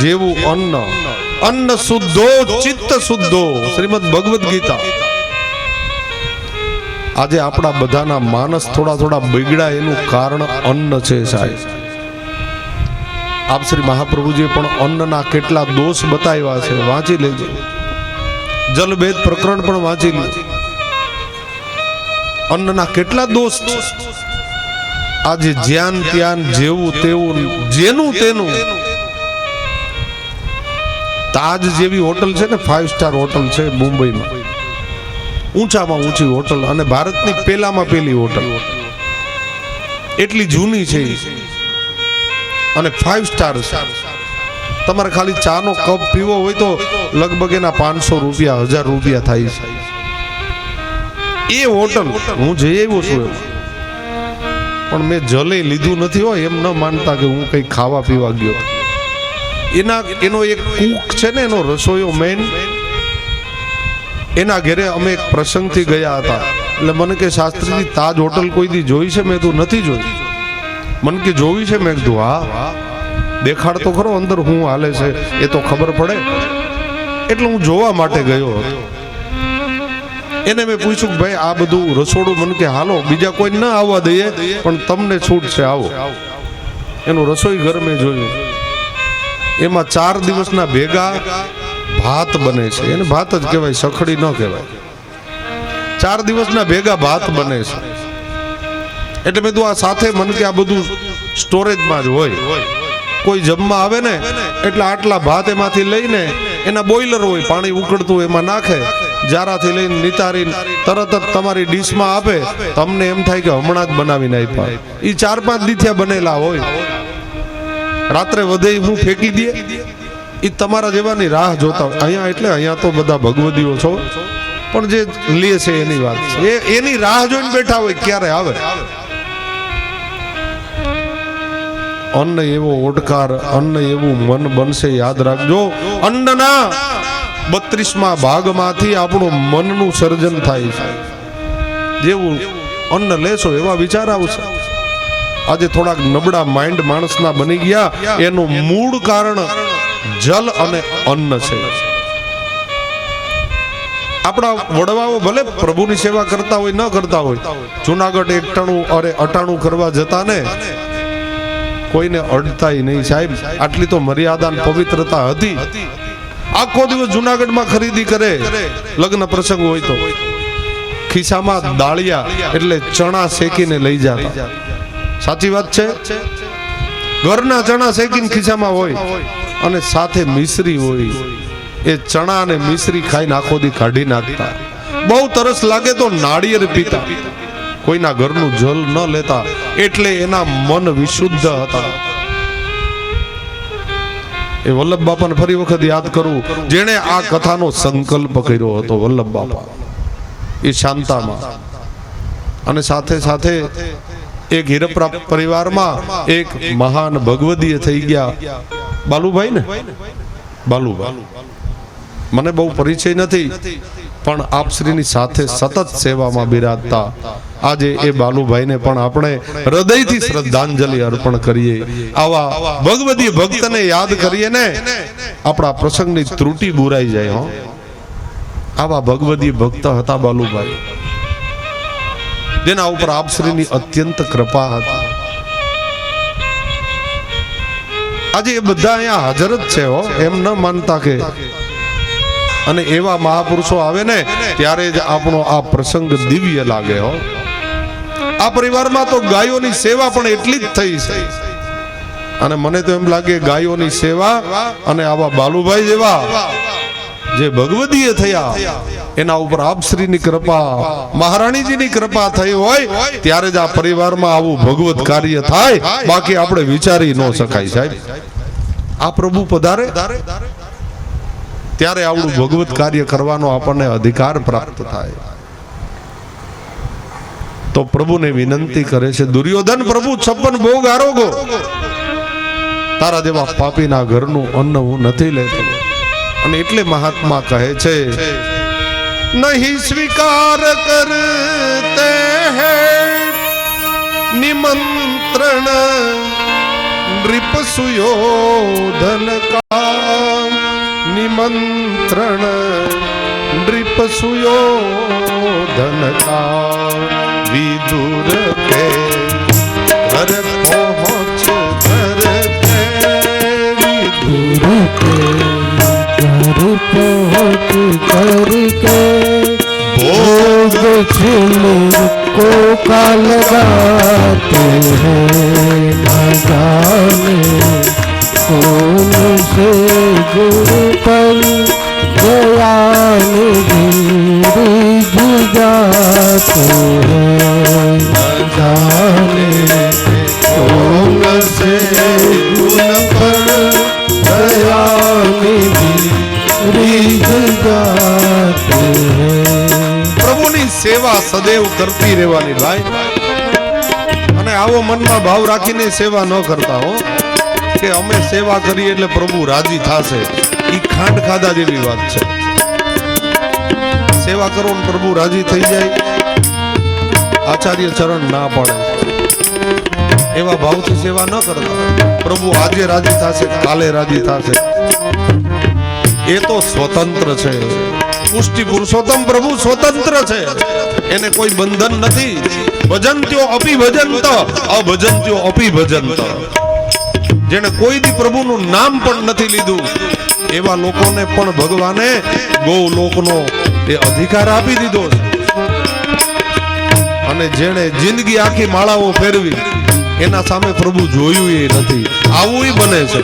જેવું અન્ન શુદ્ધો ચિત્ત શુદ્ધો, શ્રીમદ ભગવદ ગીતા. આજે આપણા બધાના માનસ થોડા બગડ્યા એનું કારણ અન્ન છે સાહેબ. આપ શ્રી મહાપ્રભુજી પણ અન્નના કેટલા દોષ બતાવ્યા છે, વાંચી લેજો. જલભેદ પ્રકરણ પણ વાંચી લેજો. અન્નના કેટલા દોષ છે. આજે જ્યાં ત્યાં જેવું તેવું, જેનું તેનું. તાજ જેવી હોટલ છે ને, 5 સ્ટાર હોટલ છે મુંબઈમાં, ઊંચામાં ઊંચી હોટલ, અને ભારતની પહેલામાં પહેલી હોટલ, એટલી જૂની છે અને 5 સ્ટાર છે. તમારે ખાલી ચાનો કપ પીવો હોય તો લગભગ એના 500 રૂપિયા, 1000 રૂપિયા થાય છે. એ હોટલ હું જઈ આવ્યો છું એમાં, પણ મેં જલે લીધું નથી. હોય એમ ન માનતા કે હું કઈ ખાવા પીવા ગયો. એનો એક કુક છે ને, એનો રસોઈયો મેન, એના ઘરે અમે એક પ્રસંગથી ગયા હતા. એટલે મને કે શાસ્ત્રીજી તાજ હોટલ કોઈ દી જોઈ છે? મેં તું નથી જોઈ. મને કે જોઈ છે? મેં કીધું હા. દેખાડ તો ખરો અંદર હું હાલે છે એ તો ખબર પડે. એટલે હું જોવા માટે ગયો હતો. એને મેં પૂછ્યું કે ભાઈ આ બધું રસોડું, મને કે હાલો બીજા કોઈ ન આવવા દઈએ પણ તમને છૂટ છે, આવો. એનું રસોઈ ઘર મેં જોયું. એમાં 4 દિવસના ભેગા ભાત બને છે. એને ભાત જ કહેવાય, સખડી ન કહેવાય. 4 દિવસના ભેગા ભાત બને છે. એટલે મેં તો આ સાથે મને કે આ બધું સ્ટોરેજમાં જ હોય. કોઈ જમવા આવે ને એટલે આટલા ભાત એમાંથી લઈને, એના બોઇલર હોય, પાણી ઉકળતું એમાં નાખે, જારાથી લઈને નિતારીને તરત જ તમારી ડીશમાં આપે. તમને એમ થાય કે હમણાં જ બનાવીને આપ્યા. એ 4-5 દીથિયા બનેલા હોય. રાત્રે વધે હું ફેંકી દે. એ તમારા જેવાની રાહ જોતા હોય. અહીંયા એટલે અહીંયા તો બધા ભગવદીઓ છો, પણ જે લે છે એની વાત છે. એની રાહ જોઈને બેઠા હોય ક્યારે આવે. અન્ન એવો ઓડકાર, અન્ન એવું મન બનશે. યાદ રાખજો, અન્નના 32મા ભાગમાંથી આપણું મનનું સર્જન થાય છે. જેવું અન્ન લેશો એવા વિચાર આવશે. આજે થોડાક નબળા માઇન્ડ માણસના બની ગયા. એનું મૂળ કારણ જલ અને અન્ન છે. આપણા વડવાઓ ભલે પ્રભુની સેવા કરતા હોય, ન કરતા હોય, જુનાગઢ 98 કરવા જતા ને કોઈને અડતાય નહીં સાહેબ. આટલી તો મર્યાદા પવિત્રતા હતી. આખો દિવસ જુનાગઢમાં ખરીદી કરે. લગ્ન પ્રસંગ હોય તો ખિસ્સામાં દાળિયા એટલે ચણા શેકીને લઈ જતા. સાચી વાત છે. ઘરના ચણા શેકીને ખિસ્સામાં હોય અને સાથે મિશ્રી હોય. એ ચણા અને મિશ્રી ખાઈને આખો દી કાઢી નાખતા. બહુ તરસ લાગે તો નાળિયેર પીતા, કોઈના ઘરનું જલ ન લેતા, એટલે એના મન વિશુદ્ધ હતા. એ વલ્લભ બાપાને ફરી વખત યાદ કરું, જેણે આ કથાનો સંકલ્પ કર્યો હતો, વલ્લભ બાપા, એ શાંતામાં. અને સાથે સાથે એક હીરપરા પરિવારમાં એક મહાન ભગવદીય થઈ ગયા, બાલુભાઈ ને, બાલુભાઈ. મને બહુ પરિચય નથી, પણ આપશ્રીની સાથે સતત સેવામાં બિરાજતા. આજે એ બાલુભાઈને પણ આપણે હૃદયથી શ્રદ્ધાંજલિ અર્પણ કરીએ. આવા ભગવદીય ભક્તને યાદ કરીએ ને, આપણા પ્રસંગની ત્રુટિ બુરાઈ જાય. હો, આવા ભગવદીય ભક્ત હતા બાલુભાઈ, જેના ઉપર આપશ્રીની અત્યંત કૃપા હતી. આજે એ બધા અહીંયા હાજર જ છે. હો, એમ ન માનતા કે. અને એવા મહાપુરુષો આવે ને ત્યારે જ આપણો આ પ્રસંગ દિવ્ય લાગે. હો, આ પરિવારમાં તો ગાયોની સેવા પણ એટલી જ થઈ છે. અને મને તો એમ લાગે ગાયોની સેવા અને આવા બાલુભાઈ જેવા જે ભગવદીય થયા, એના ઉપર આપશ્રીની કૃપા, મહારાણીજીની કૃપા થઈ હોય ત્યારે જ આ પરિવારમાં આવું ભગવત કાર્ય થાય. બાકી આપણે વિચારી ન શકાય સાહેબ. આ પ્રભુ પધારે ત્યારે આવડું ભગવત કાર્ય કરવાનો આપણને અધિકાર પ્રાપ્ત થાય. તો પ્રભુને વિનંતી કરે છે, દુર્યોધન પ્રભુ 56 ભોગ આરોગો, તારા જેવા પાપીના ઘરનું અન્ન હું નથી લેતો. અને એટલે મહાત્મા કહે છે, નહીં સ્વીકાર કરતે હૈ નિમંત્રણ નૃપ સુયોધન કા, નિમંત્રણ નૃપ સુયોધન કા, વિદુર કે ઘર પહોંચ કરતે, विदुर के घर पहुँच करके भोग छिल को का लगाते हैं, न जाने कौन से गुरु पर ज्ञान जाते हैं, न जाने कौन से गुण पर जाते हैं. પ્રભુની સેવા સદૈવ કરતી રહેવાની ભાઈ. અને આવો મનમાં ભાવ રાખીને સેવા ન કરતા હો કે અમે સેવા કરીએ એટલે પ્રભુ રાજી થશે. ઈ ખાંડ ખાધા જેવી વાત છે. સેવા કરો ને પ્રભુ રાજી થઈ જાય, આચાર્ય ચરણ ના પાડે. એવા ભાવથી સેવા ન કરતા. પ્રભુ આજે રાજી થશે, કાલે રાજી થશે. એ તો સ્વતંત્ર છે. પુષ્ટિ પુરુષોત્તમ પ્રભુ સ્વતંત્ર છે, એને કોઈ બંધન નથી. ભજંત્યો અપી ભજંત, અભજંત્યો અપી ભજંત. જેને કોઈ દી પ્રભુનું નામ પણ નથી લીધું, એવા લોકોને પણ ભગવાને ગૌલોકનો એ અધિકાર આપી દીધો છે. અને જેણે જિંદગી આખી માળાઓ ફેરવી, એના સામે પ્રભુ જોયું એ નથી. આવું બને છે.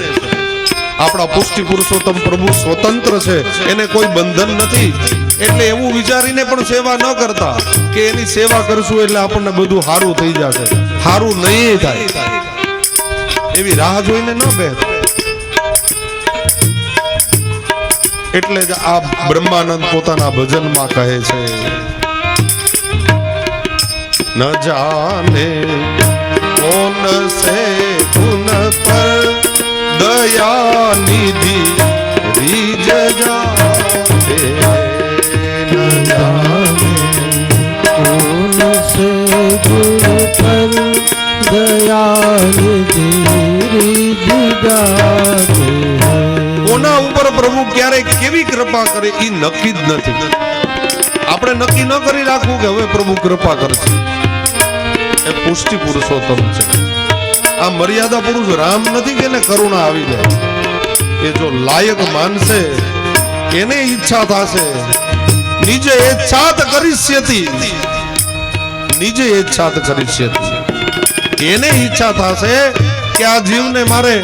આપણા પુષ્ટિ પુરુષોત્તમ પ્રભુ સ્વતંત્ર છે, એને કોઈ બંધન નથી. એટલે એવું વિચારીને પણ સેવા ન કરતા કે એની સેવા કરશું એટલે આપણને બધું સારું થઈ જશે. સારું નહીં થાય એવી રાહ જોઈને ન બેઠા. એટલે જ આ બ્રહ્માનંદ પોતાના ભજનમાં કહે છે, ન જાને કોન સે ગુણ પર दया निधि रीज जाते, न जाने कौन से गुरु पर दया निधि रीझ जाते हैं. કોના ઉપર પ્રભુ ક્યારે કેવી કૃપા કરે એ નક્કી જ નથી. આપણે નક્કી ન કરી રાખવું કે હવે પ્રભુ કૃપા કરશે. એ પુષ્ટિ પુરુષોત્તમ છે. આ મર્યાદા પુરુષ રામ નથી કે એને કરુણા આવી જાય. એ જો લાયક માનશે એને ઈચ્છા થશે. નિજે ઈચ્છાત કરિષ્યતિ, નિજે ઈચ્છાત કરિષ્યતિ. એને ઈચ્છા થશે કે આ જીવને મારે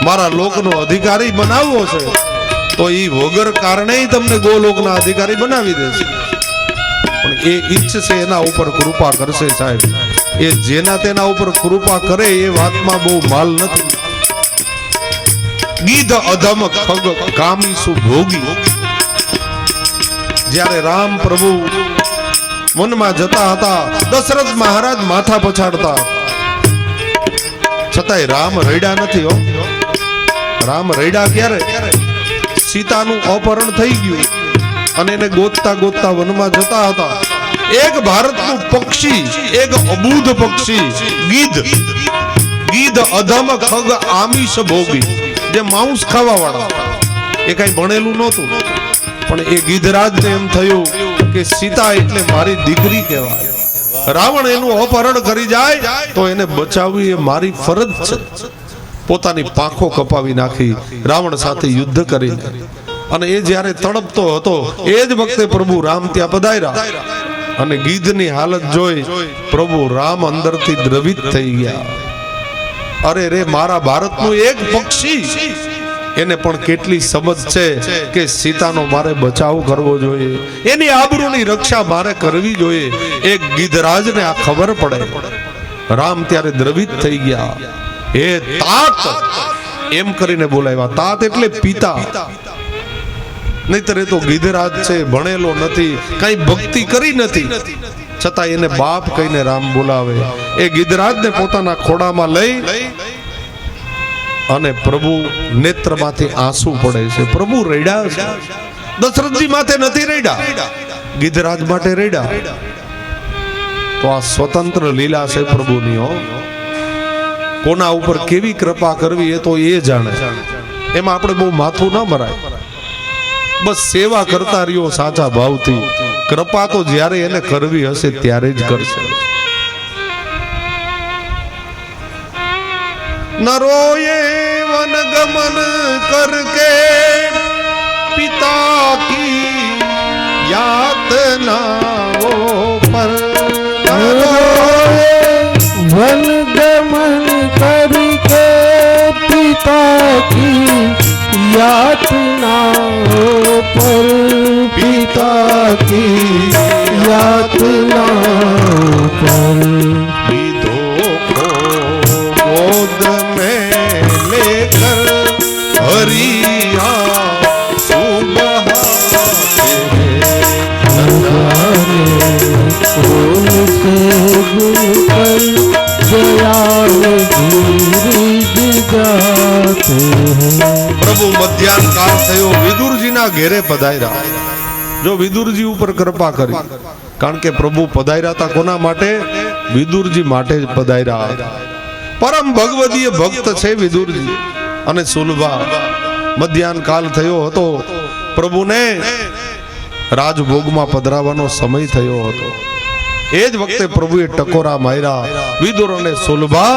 મારા લોકનો અધિકારી બનાવવો છે, તો એ વગર કારણે તમને ગોલોકના અધિકારી બનાવી દેશે. પણ એ ઈચ્છશે એના ઉપર કૃપા કરશે સાહેબ. એ જેના તેના ઉપર કૃપા કરે એ વાતમાં બહુ માલ નથી. ગીધ અધમ ખગ કામી સુભોગી. જ્યારે રામ પ્રભુ વનમાં જતા હતા, દશરથ મહારાજ માથા પછાડતા, છતાંય રામ રડ્યા નથી. હો, રામ રડ્યા ક્યારે? સીતાનું અપહરણ થઈ ગયું અને એને ગોતતા ગોતતા વનમાં જતા હતા. એક ભારતનું પક્ષી, એક અબૂધ પક્ષી ગીધ, ગીધ અધમ ખગ આમિષ ભોગી, જે માંસ ખાવા વાળા, એ કઈ ભણેલું નહોતું, પણ એ ગીધરાજને એમ થયું કે સીતા એટલે મારી દીકરી કહેવાય. રાવણ એનું અપહરણ કરી જાય તો એને બચાવવી એ મારી ફરજ છે. પોતાની પાંખો કપાવી નાખી રાવણ સાથે યુદ્ધ કરીને. અને એ જ્યારે તડપતો હતો એ જ વખતે પ્રભુ રામ ત્યાં પધાર્યા અને ગીધની હાલત જોઈ પ્રભુ રામ અંદરથી દ્રવિત થઈ ગયા. અરે રે, મારા ભારતનું એક પક્ષી, એને પણ કેટલી સમજ છે કે સીતાનો મારે બચાવ કરવો જોઈએ, એની આબરૂની રક્ષા મારે કરવી જોઈએ. એક ગીધરાજને આ ખબર પડે. રામ ત્યારે દ્રવિત થઈ ગયા. હે તાત, એમ કરીને બોલાવ્યા. તાત એટલે પિતા. નહીતર એ તો ગીધરાજ છે, ભણેલો નથી, કઈ ભક્તિ કરી નથી, છતાં એને બાપ કહીને રામ બોલાવે. એ ગીધરાજને પોતાના ખોડામાં લઈ અને પ્રભુ નેત્રમાંથી આંસુ પડે છે. પ્રભુ રડ્યા છે. દશરથજી માથે નથી રડ્યા, ગીધરાજ માટે રડ્યા. તો આ સ્વતંત્ર લીલા છે પ્રભુની. હો, કોના ઉપર કેવી કૃપા કરવી એ તો એ જાણે. એમાં આપણે બહુ માથું ન મરાય. બસ સેવા કરતા રહ્યો સાચા ભાવથી. કૃપા તો જ્યારે એને કરવી હશે ત્યારે જ કરશે. નરોએ वन गमन करके पिता की यातनाओं पर वन गमन करके पिता की यातनाओं पर पिता की यातनाओं पर विधो को गोद में लेकर हरिया પ્રભુ મધ્યાહન કાળ થયો, વિદુરજીના ઘેરે પધાર્યા. જો વિદુરજી ઉપર કૃપા કરી, કારણ કે પ્રભુ પધાર્યા હતા કોના માટે? વિદુરજી માટે જ પધાર્યા. પરમ ભગવદીય ભક્ત છે વિદુરજી અને સુલભા. મધ્યાહન કાળ થયો હતો, પ્રભુને રાજભોગમાં પધરાવાનો સમય થયો હતો. એ જ વખતે પ્રભુએ ટકોરા માર્યા. વિદુર અને સુલભા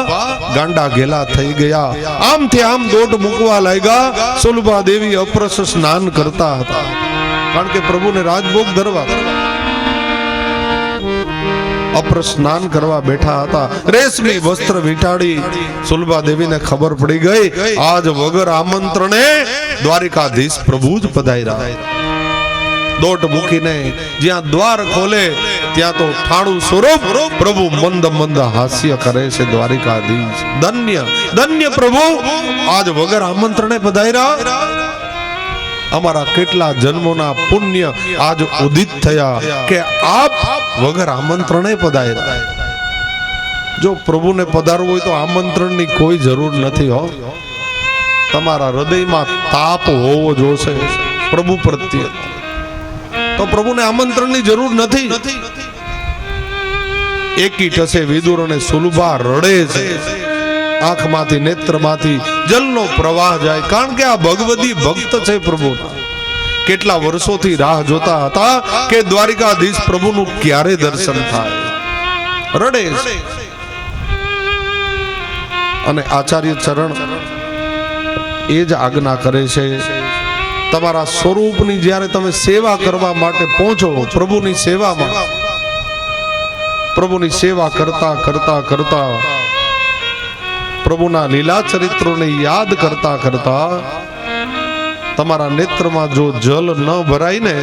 ગાંડા ઘેલા થઈ ગયા. આમથી આમ દોટ મૂકવા લાગ્યા. સુલભા દેવી અપ્રસ સ્નાન કરતા હતા, કારણ કે પ્રભુને રાજભોગ ધરવા. અપ્રસ સ્નાન કરવા બેઠા હતા. રેશમી વસ્ત્ર વીંટાળી સુલભા દેવીને ખબર પડી ગઈ, આજ વગર આમંત્રણે દ્વારિકાધીશ પ્રભુ જ પધાર્યા. દોટ મૂકીને જ્યાં દ્વાર ખોલે ત્યાં તો ઠાણું સ્વરૂપ પ્રભુ મંદ મંદ હાસ્ય કરે છે. દ્વારિકાધીશ ધન્ય ધન્ય પ્રભુ, આજ વગર આમંત્રણે પધાર્યા. અમારા કેટલા જન્મોના પુણ્ય આજ ઉદિત થયા કે આપ વગર આમંત્રણે પધાર્યા. જો પ્રભુને પધારવું હોય તો આમંત્રણની કોઈ જરૂર નથી. હો, તમારા હૃદયમાં તાપ હોવો જોશે પ્રભુ પ્રત્યે, તો પ્રભુને આમંત્રણની જરૂર નથી. એકી ટસે વિદુર અને સુલભા રડે છે. આંખમાંથી નેત્રમાંથી જલનો પ્રવાહ જાય, કારણ કે આ ભગવદી ભક્ત છે પ્રભુના. કેટલા વર્ષોથી રાહ જોતા હતા કે દ્વારિકાધીશ પ્રભુનું ક્યારે દર્શન થાય. રડે છે. અને આચાર્ય ચરણ એ જ આજ્ઞા કરે છે, તમારા સ્વરૂપની જ્યારે તમે સેવા કરવા માટે પહોંચો, પ્રભુની સેવામાં, પ્રભુની સેવા કરતા કરતા કરતા, પ્રભુના લીલા ચરિત્રોને યાદ કરતા કરતા તમારા નેત્રમાં જો જલ ન ભરાય ને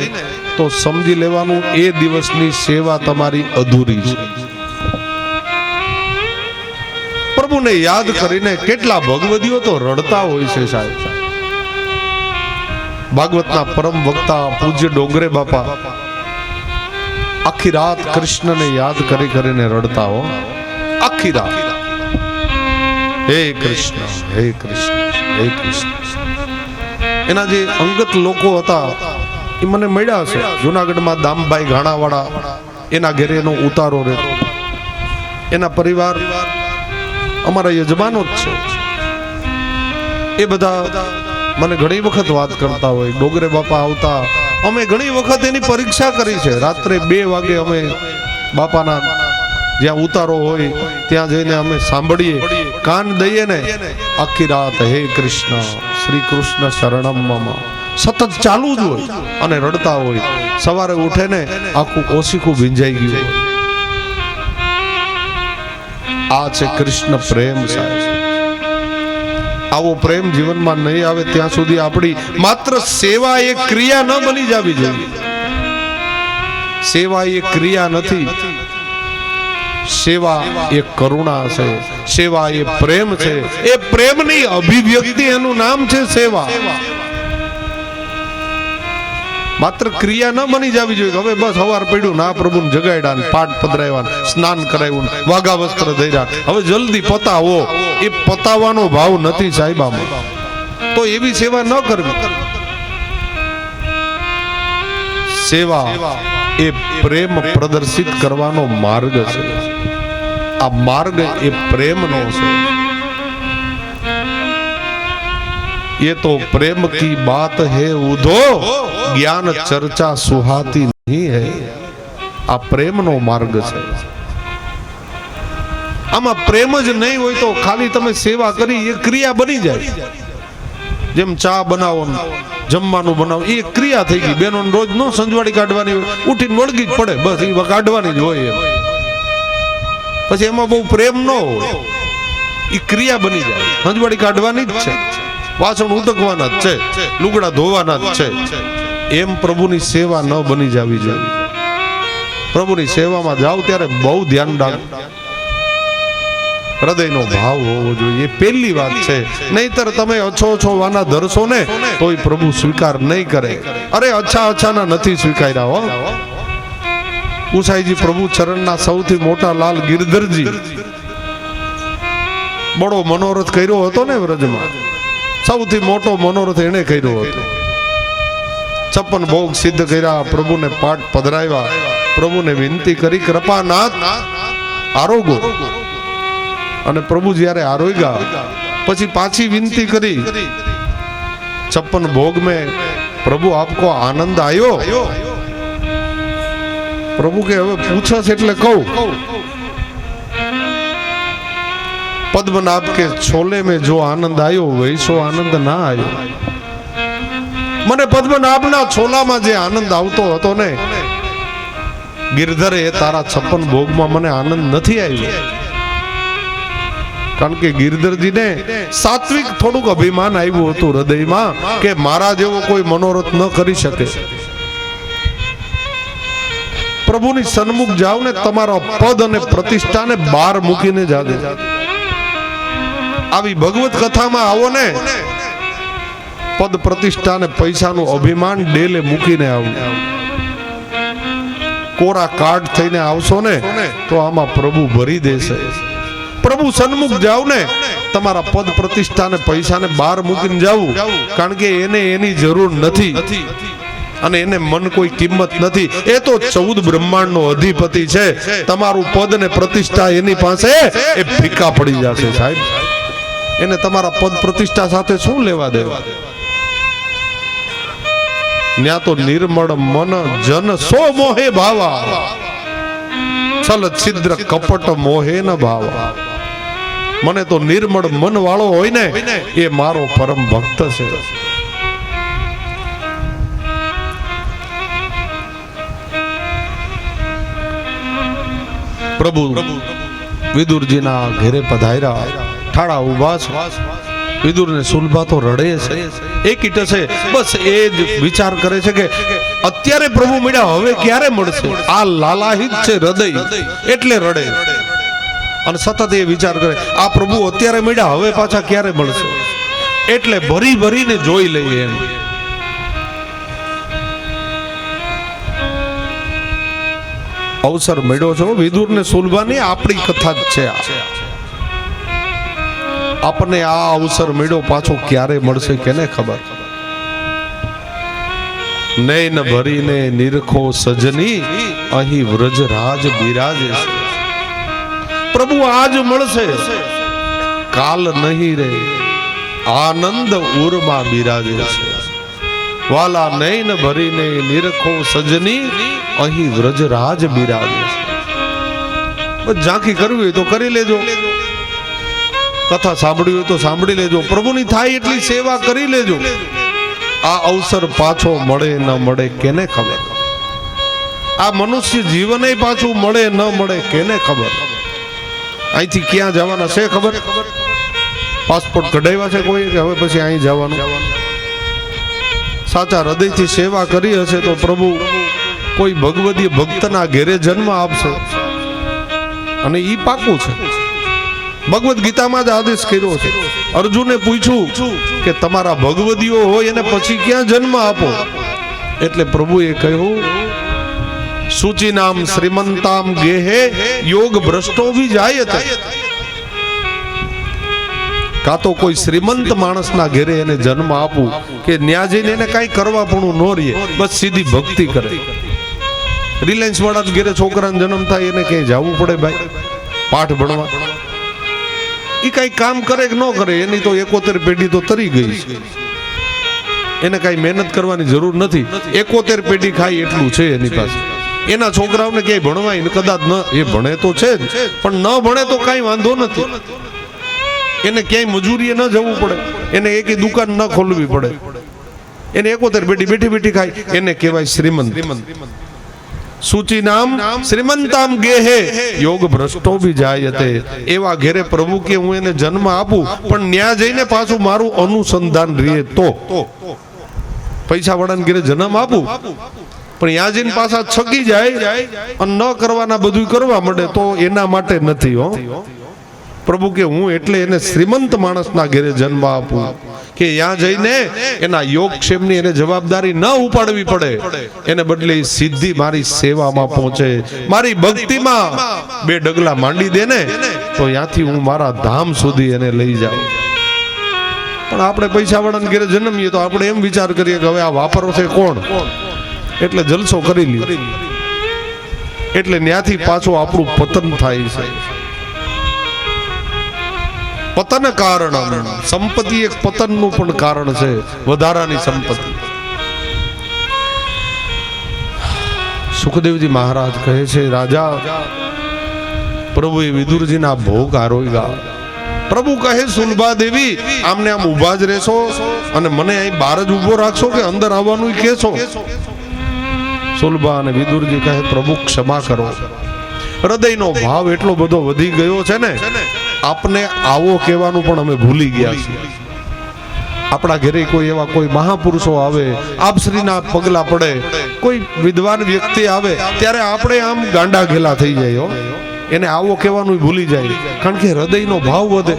તો સમજી લેવાનું એ દિવસની સેવા તમારી અધૂરી છે. પ્રભુને યાદ કરીને કેટલા ભગવદીઓ તો રડતા હોય છે સાહેબ. ભાગવતના પરમ વક્તા પૂજ્ય ડોંગરે બાપા આખી રાત કૃષ્ણને યાદ કરી કરીને રડતા હો. આખી રાત હે કૃષ્ણ, હે કૃષ્ણ, હે કૃષ્ણ. એના જે અંગત લોકો હતા એ મને મળ્યા છે. જુનાગઢમાં દામભાઈ ઘાણાવાળા, એના ઘરે એનો ઉતારો રહેતો. એના પરિવાર અમારા યજમાનો જ છે. એ બધા મને ઘણી વખત વાત કરતા હોય. ડોગરે બાપા આવતા, અમે ઘણી વખત એની પરીક્ષા કરી છે. રાત્રે 2 વાગે અમે બાપાના જ્યાં ઉતારો હોય ત્યાં જઈને અમે સાંભળીએ, કાન દઈએ ને આખી રાત હે કૃષ્ણ, શ્રી કૃષ્ણ શરણમ મમ સતત ચાલુ જ હોય અને રડતા હોય. સવારે ઉઠે ને આખું ઓશીખું ભીંજાઈ ગયું હોય. આ છે કૃષ્ણ પ્રેમ સાહેબ. આવો પ્રેમ જીવનમાં નહીં આવે ત્યાં સુધી આપણી માત્ર સેવા એ ક્રિયા ન બની જવી જોઈએ. સેવા એ ક્રિયા નથી. સેવા એ કરુણા છે, સેવા એ પ્રેમ છે. એ પ્રેમની અભિવ્યક્તિ, એનું નામ છે સેવા. માત્ર ક્રિયા ન બની જવી જોઈએ. હવે બસ સવાર પડ્યું ના પ્રભુને જગાડ્યા, પાઠ પધરાવ્યા, સ્નાન કરાવ્યું, વાઘા વસ્ત્ર ધર્યા, હવે જલ્દી પતાવો. એ પતાવવાનો ભાવ નથી સાહેબ આમાં. તો એવી સેવા ન કરવી. સેવા એ પ્રેમ પ્રદર્શિત કરવાનો માર્ગ છે. આ માર્ગ એ પ્રેમનો છે. ये तो प्रेम की बात है उधो, ज्ञान चर्चा सुहाती नहीं है. આ પ્રેમનો માર્ગ છે. આમાં પ્રેમ જ નહીં હોય તો ખાલી તમે સેવા કરી એ ક્રિયા બની જાય. જેમ ચા બનાવો, જમવાનું બનાવો, એ ક્રિયા થઈ ગઈ. બેનો રોજ નો સંજવાડી કાઢવાની હોય, ઉઠીને વળગી જ પડે, બસ એ કાઢવાની જ હોય. એમ પછી એમાં બહુ પ્રેમ ન હોય, એ ક્રિયા બની જાય. સંજવાડી કાઢવાની જ છે, વાસણ ઉટકવાના જ છે, લુગડા ધોવાના જ છે. એમ પ્રભુની સેવા ન બની જવી જોઈએ. પ્રભુની સેવામાં જાઓ ત્યારે બહુ ધ્યાન રાખો. હૃદયનો ભાવ હોવો જોઈએ, એ પહેલી વાત છે. નહીતર તમે અછો વાના ધરશો ને તોય પ્રભુ સ્વીકાર નહીં કરે. અરે અચ્છાના નથી સ્વીકાર્યા હો. ઉસાઈજી પ્રભુ ચરણના સૌથી મોટા લાલ ગિરધરજી બડો મનોરથ કર્યો હતો ને વ્રજમાં. સૌથી મોટો મનોરથ એને કર્યો હતો. 56 ભોગ સિદ્ધ કર્યા, પ્રભુને પાઠ પધરાવ્યા, પ્રભુને વિનંતી કરી કૃપાનાથ આરોગો. અને પ્રભુ જ્યારે આરોગ્યા પછી પાછી વિનંતી કરી, 56 ભોગ में प्रभु आपको आनंद आयो. प्रभु के હવે પૂછે છે એટલે કહું, पद्मनाभ के छोले में जो आनंद आयो वैसो आनंद ना आयो. મને પદ્મનાભના છોલામાં જે આનંદ આવતો હતો ને ગિરધરે, તારા 56 ભોગમાં મને આનંદ નથી આવ્યો. કારણ કે ગિરધરજીને સાત્વિક થોડુંક અભિમાન આવ્યું હતું હૃદયમાં કે મારા જેવો કોઈ મનોરથ ન કરી શકે. પ્રભુની સન્મુખ જાઓ ને તમારા પદ અને પ્રતિષ્ઠાને બહાર મૂકીને જાજો. આવી ભગવત કથામાં આવો ને પદ પ્રતિષ્ઠા ને પૈસાનું અભિમાન ડેલે મૂકીને આવો. કોરા કાર્ડ થઈને આવશો ને તો આમાં પ્રભુ ભરી દેશે. પ્રભુ સન્મુખ જાવ ને તમારા પદ પ્રતિષ્ઠા ને પૈસા ને બહાર મૂકીને જાવું. કારણ કે એને એની જરૂર નથી અને એને મન કોઈ કિંમત નથી. એ તો 14 બ્રહ્માંડ નો અધિપતિ છે. તમારું પદ ને પ્રતિષ્ઠા એની પાસે એ ફીકા પડી જશે સાહેબ. એને તમારા પદ પ્રતિષ્ઠા સાથે શું લેવા દેવા? ન્યા તો નિર્મળ મન જન સો મોહે ભાવા, છલ છિદ્ર કપટ મોહે ન ભાવા. મને તો નિર્મળ મન વાળો હોય ને એ મારો પરમ ભક્ત છે. પ્રભુ વિદુરજીના ઘેરે પધાર્યા, ઠાડા ઉભા છે. વિદુર ને સુલભા તો રડે છે, એક ઈટ છે, બસ એ જ વિચાર કરે છે કે અત્યારે પ્રભુ મળ્યા, હવે ક્યારે મળશે? આ લાલાહિત છે હૃદય, એટલે રડે. અને સતત એ વિચાર કરે, આ પ્રભુ અત્યારે મળ્યા, હવે પાછા ક્યારે મળશે? એટલે ભરી ભરીને જોઈ લઈએ એમ. અવસર મળ્યો છો વિદુર ને સુલભાની, આપણી કથા જ છે આ. આપણને આ અવસર મળ્યો, પાછો ક્યારે મળશે કેને ખબર? નૈન ભરીને નિરખો સજની, અહીં વ્રજરાજ બિરાજે છે. પ્રભુ આજ મળશે, કાલ નહીં રે, આનંદ ઉરમાં બિરાજે છે. વાલા નૈન ભરીને નિરખો સજની, અહીં વ્રજરાજ બિરાજે છે. ઝાંખી કરવી હોય તો કરી લેજો, કથા સાંભળવી હોય તો સાંભળી લેજો, પ્રભુની થાય એટલી સેવા કરી લેજો. આ અવસર પાછો મળે ન મળે કેને ખબર? આ મનુષ્ય જીવન પાછું મળે ન મળે કેને ખબર? અહીંથી ક્યાં જવાના છે ખબર? પાસપોર્ટ કઢાવ્યા છે કોઈ કે હવે પછી અહીં જવાનું? સાચા હૃદયથી સેવા કરી હશે તો પ્રભુ કોઈ ભગવદીય ભક્તના ઘેરે જન્મ આપશે, અને ઈ પાકું છે. ભગવદ ગીતામાં જ આદેશ કર્યો છે. અર્જુને પૂછ્યું કે તમારા ભગવદીઓ હોય એને પછી ક્યાં જન્મ આપો? એટલે પ્રભુએ કહ્યું, સૂચિ નામ શ્રીમંતામ ગેહે યોગ ભ્રષ્ટો ભી જાય. કાં તો કોઈ શ્રીમંત માણસના ઘેરે એને જન્મ આપવું કે ન્યા જઈને એને કાંઈ કરવા પણ ન રહીએ, બસ સીધી ભક્તિ કરે. રિલાયન્સ વાળા ઘેરે છોકરાનો જન્મ થાય, એને ક્યાંય જવું પડે ભાઈ પાઠ ભણવા? એ કઈ કામ કરે કે ન કરે, એની તો 71 પેઢી તો તરી ગઈ છે, એને કઈ મહેનત કરવાની જરૂર નથી. 71 પેઢી ખાય એટલું છે એની પાસે. એના છોકરાઓને ક્યાંય ભણવાય કદાચ ન, એ ભણે તો છે જ, પણ ન ભણે તો કઈ વાંધો નથી. એને ક્યાંય મજૂરીએ ન જવું પડે, એને એક દુકાન ન ખોલવી પડે, એને 71 પેઢી બેઠી બેઠી ખાય, એને કહેવાય શ્રીમંત. સૂચિ નામ શ્રીમંતામ ગેહે યોગ ભ્રષ્ટો ભી જાયતે. એવા ઘેરે પ્રભુ કે હું એને જન્મ આપું, પણ ન્યા જઈને પાછું મારું અનુસંધાન રહે તો. પૈસા વાળાને ઘેરે જન્મ આપું, પણ ન્યા જઈને પાછા છકી જાય અને ન કરવાના બધું કરવા માંડે તો એના માટે નથી. હો પ્રભુ કે હું એટલે એને શ્રીમંત માણસના ઘેરે જન્મ આપું કે ત્યાં જઈને એના યોગક્ષેમની એને જવાબદારી ન ઉપાડવી પડે, એને બદલે સીધી મારી સેવામાં પહોંચે, મારી ભક્તિમાં 2 ડગલા માંડી દે ને તો ત્યાંથી હું મારા ધામ સુધી એને લઈ જાઉં. પણ આપણે પૈસા વાળાને ઘેરે જન્મીએ તો આપણે એમ વિચાર કરીએ કે હવે આ વાપરશે કોણ, એટલે જલસો કરી લઈએ, એટલે ત્યાંથી પાછું આપણું પતન થાય છે. પતન કારણ, સંપત્તિ એક પતનનું પણ કારણ છે, વધારાની સંપત્તિ. સુખદેવજી મહારાજ કહે છે, રાજા પ્રભુએ વિદુરજીના ભોગ આરોગ્યા. પ્રભુ કહે, સુલભા દેવી આમને આમ ઊભા જ રહેશો અને મને અહીં બહાર જ ઊભો રાખશો કે અંદર આવવાનું કહેશો? સુલભા અને વિદુરજી કહે, પ્રભુ ક્ષમા કરો, હૃદયનો ભાવ એટલો બધો વધી ગયો છે ને, આપને આવો કહેવાનું પણ અમે ભૂલી ગયા છીએ. આપણા ઘરે કોઈ એવા કોઈ મહાપુરુષો આવે, આપશ્રીના પગલા પડે, કોઈ વિદ્વાન વ્યક્તિ આવે ત્યારે આપણે આમ ગાંડા ઘેલા થઈ જાય. એને આવો કહેવાનું ભૂલી જાય, કારણ કે હૃદયનો ભાવ વધે.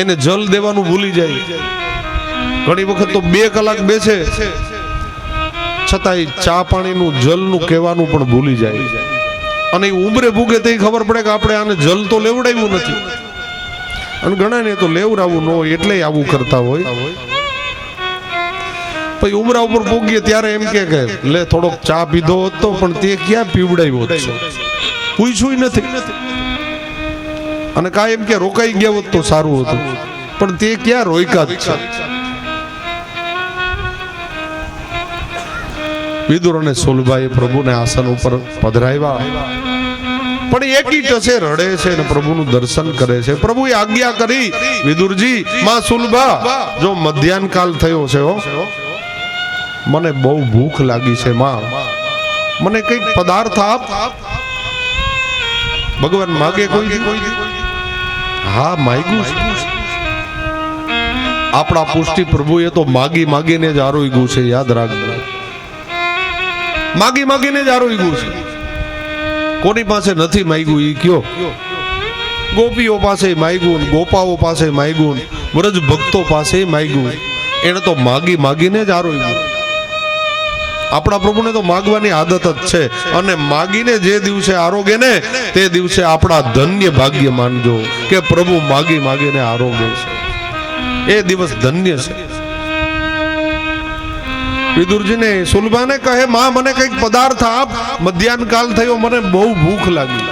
એને જલ દેવાનું ભૂલી જાય. ઘણી વખત તો 2 કલાક બેસે છતાંય ચા પાણીનું જલનું કહેવાનું પણ ભૂલી જાય. અને ઉંબરે ભૂગે તે ખબર પડે કે આપણે આને જલ તો લેવડાવ્યું નથી, અને ઘણાને તો લેવડાવવું ન હોય એટલે આવું કરતા હોય. પછી ઉમરા ઉપર ભોગીએ ત્યારે એમ કે લે થોડોક ચા પીધો હોત તો, પણ તે ક્યાં પીવડાવ્યો છે, પૂછ્યું નથી. અને કાંઈ એમ કે રોકાઈ ગયા હોત તો સારું હતું, પણ તે ક્યાં રોક્યા જ છે. વિદુર અને સુલભાએ પ્રભુને આસન ઉપર પધરાવ્યા, પણ એકી ટસે રડે છે અને પ્રભુનું દર્શન કરે છે. પ્રભુએ આજ્ઞા કરી, વિદુરજી માં સુલભા, જો મધ્યાહન કાલ થયો છે, મને બહુ ભૂખ લાગી છે માં, મને કઈક પદાર્થ આપ. ભગવાન માગે કોઈ? હા માગ્યું છે. આપણા પુષ્ટિ પ્રભુએ તો માગી માગીને જ આરોગ્યું છે, યાદ રાખજો. માગી માગીને જ આરોગ્યું છે. કોની પાસે નથી માગ્યું ઈ કયો? ગોપીઓ પાસે માગ્યું, ગોપાઓ પાસે માગ્યું, વ્રજ ભક્તો પાસે માગ્યું. એને તો માગી માગીને જ આરોગ્યું. આપણા પ્રભુને તો માગવાની આદત જ છે, અને માગીને જે દિવસે આરોગે ને તે દિવસે આપણા ધન્ય ભાગ્ય માનજો કે પ્રભુ માગી માગીને આરોગે છે. એ દિવસ ધન્ય છે. વિદુરજીને સુલભાને કહે, માં મને કઈક પદાર્થ આપ, મધ્યાહન કાલ થયો, મને બહુ ભૂખ લાગી.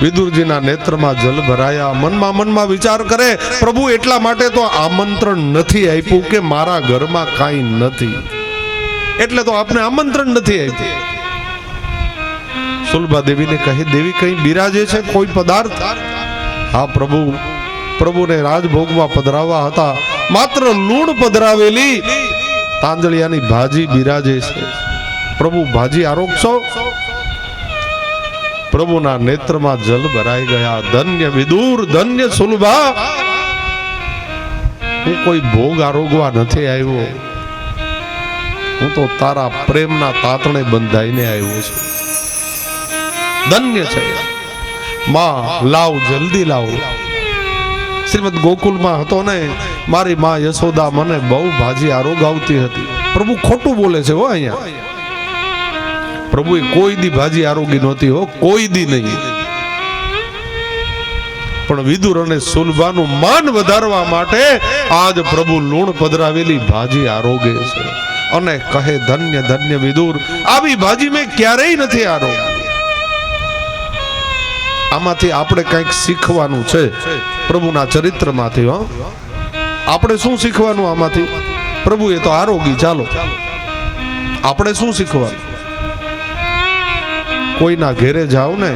વિદુરજીના નેત્રમાં જલ ભરાયા. મનમાં વિચાર કરે, પ્રભુ એટલા માટે તો આમંત્રણ નથી આપ્યું કે મારા ઘરમાં કાંઈ નથી, એટલે તો આપને આમંત્રણ નથી આપ્યું. સુલભા દેવીને કહે, દેવી કઈ બિરાજે છે, કોઈ પદાર્થ? હા પ્રભુ, પ્રભુને રાજભોગમાં પધરાવા હતા, માત્ર લૂણ પધરાવેલી તાંજળિયાની ભાજી બિરાજે છે. પ્રભુ ભાજી આરોગશો? પ્રભુના નેત્રમાં જલ ભરાઈ ગયા. ધન્ય વિદુર, ધન્ય સુલભા, હું કોઈ ભોગ આરોગવા નથી આવ્યો, હું તો તારા પ્રેમના તાતણે બંધાઈને આવ્યો છું. ધન્ય છે. માં લાવ, જલ્દી લાવ. શ્રીમદ ગોકુલમાં હતો ને, મારી માં યશોદા મને બહુ ભાજી આરોગાવતી હતી. પ્રભુ ખોટું બોલે છે હો અહીંયા. પ્રભુએ કોઈ દી ભાજી આરોગી નહોતી હો, કોઈ દી નહીં. પણ વિદુર અને સુલભાનું માન વધારવા માટે આજ પ્રભુ લૂણ પધરાવેલી ભાજી આરોગે છે અને કહે, ધન્ય ધન્ય વિદુર, આવી ભાજી મેં ક્યારેય નથી આરોગી. આમાંથી આપણે કંઈક શીખવાનું છે પ્રભુના ચરિત્રમાંથી. હો, આપણે શું શીખવાનું આમાંથી? પ્રભુએ તો આરોગી, ચાલો આપણે શું શીખવાનું? કોઈના ઘેરે જાવ ને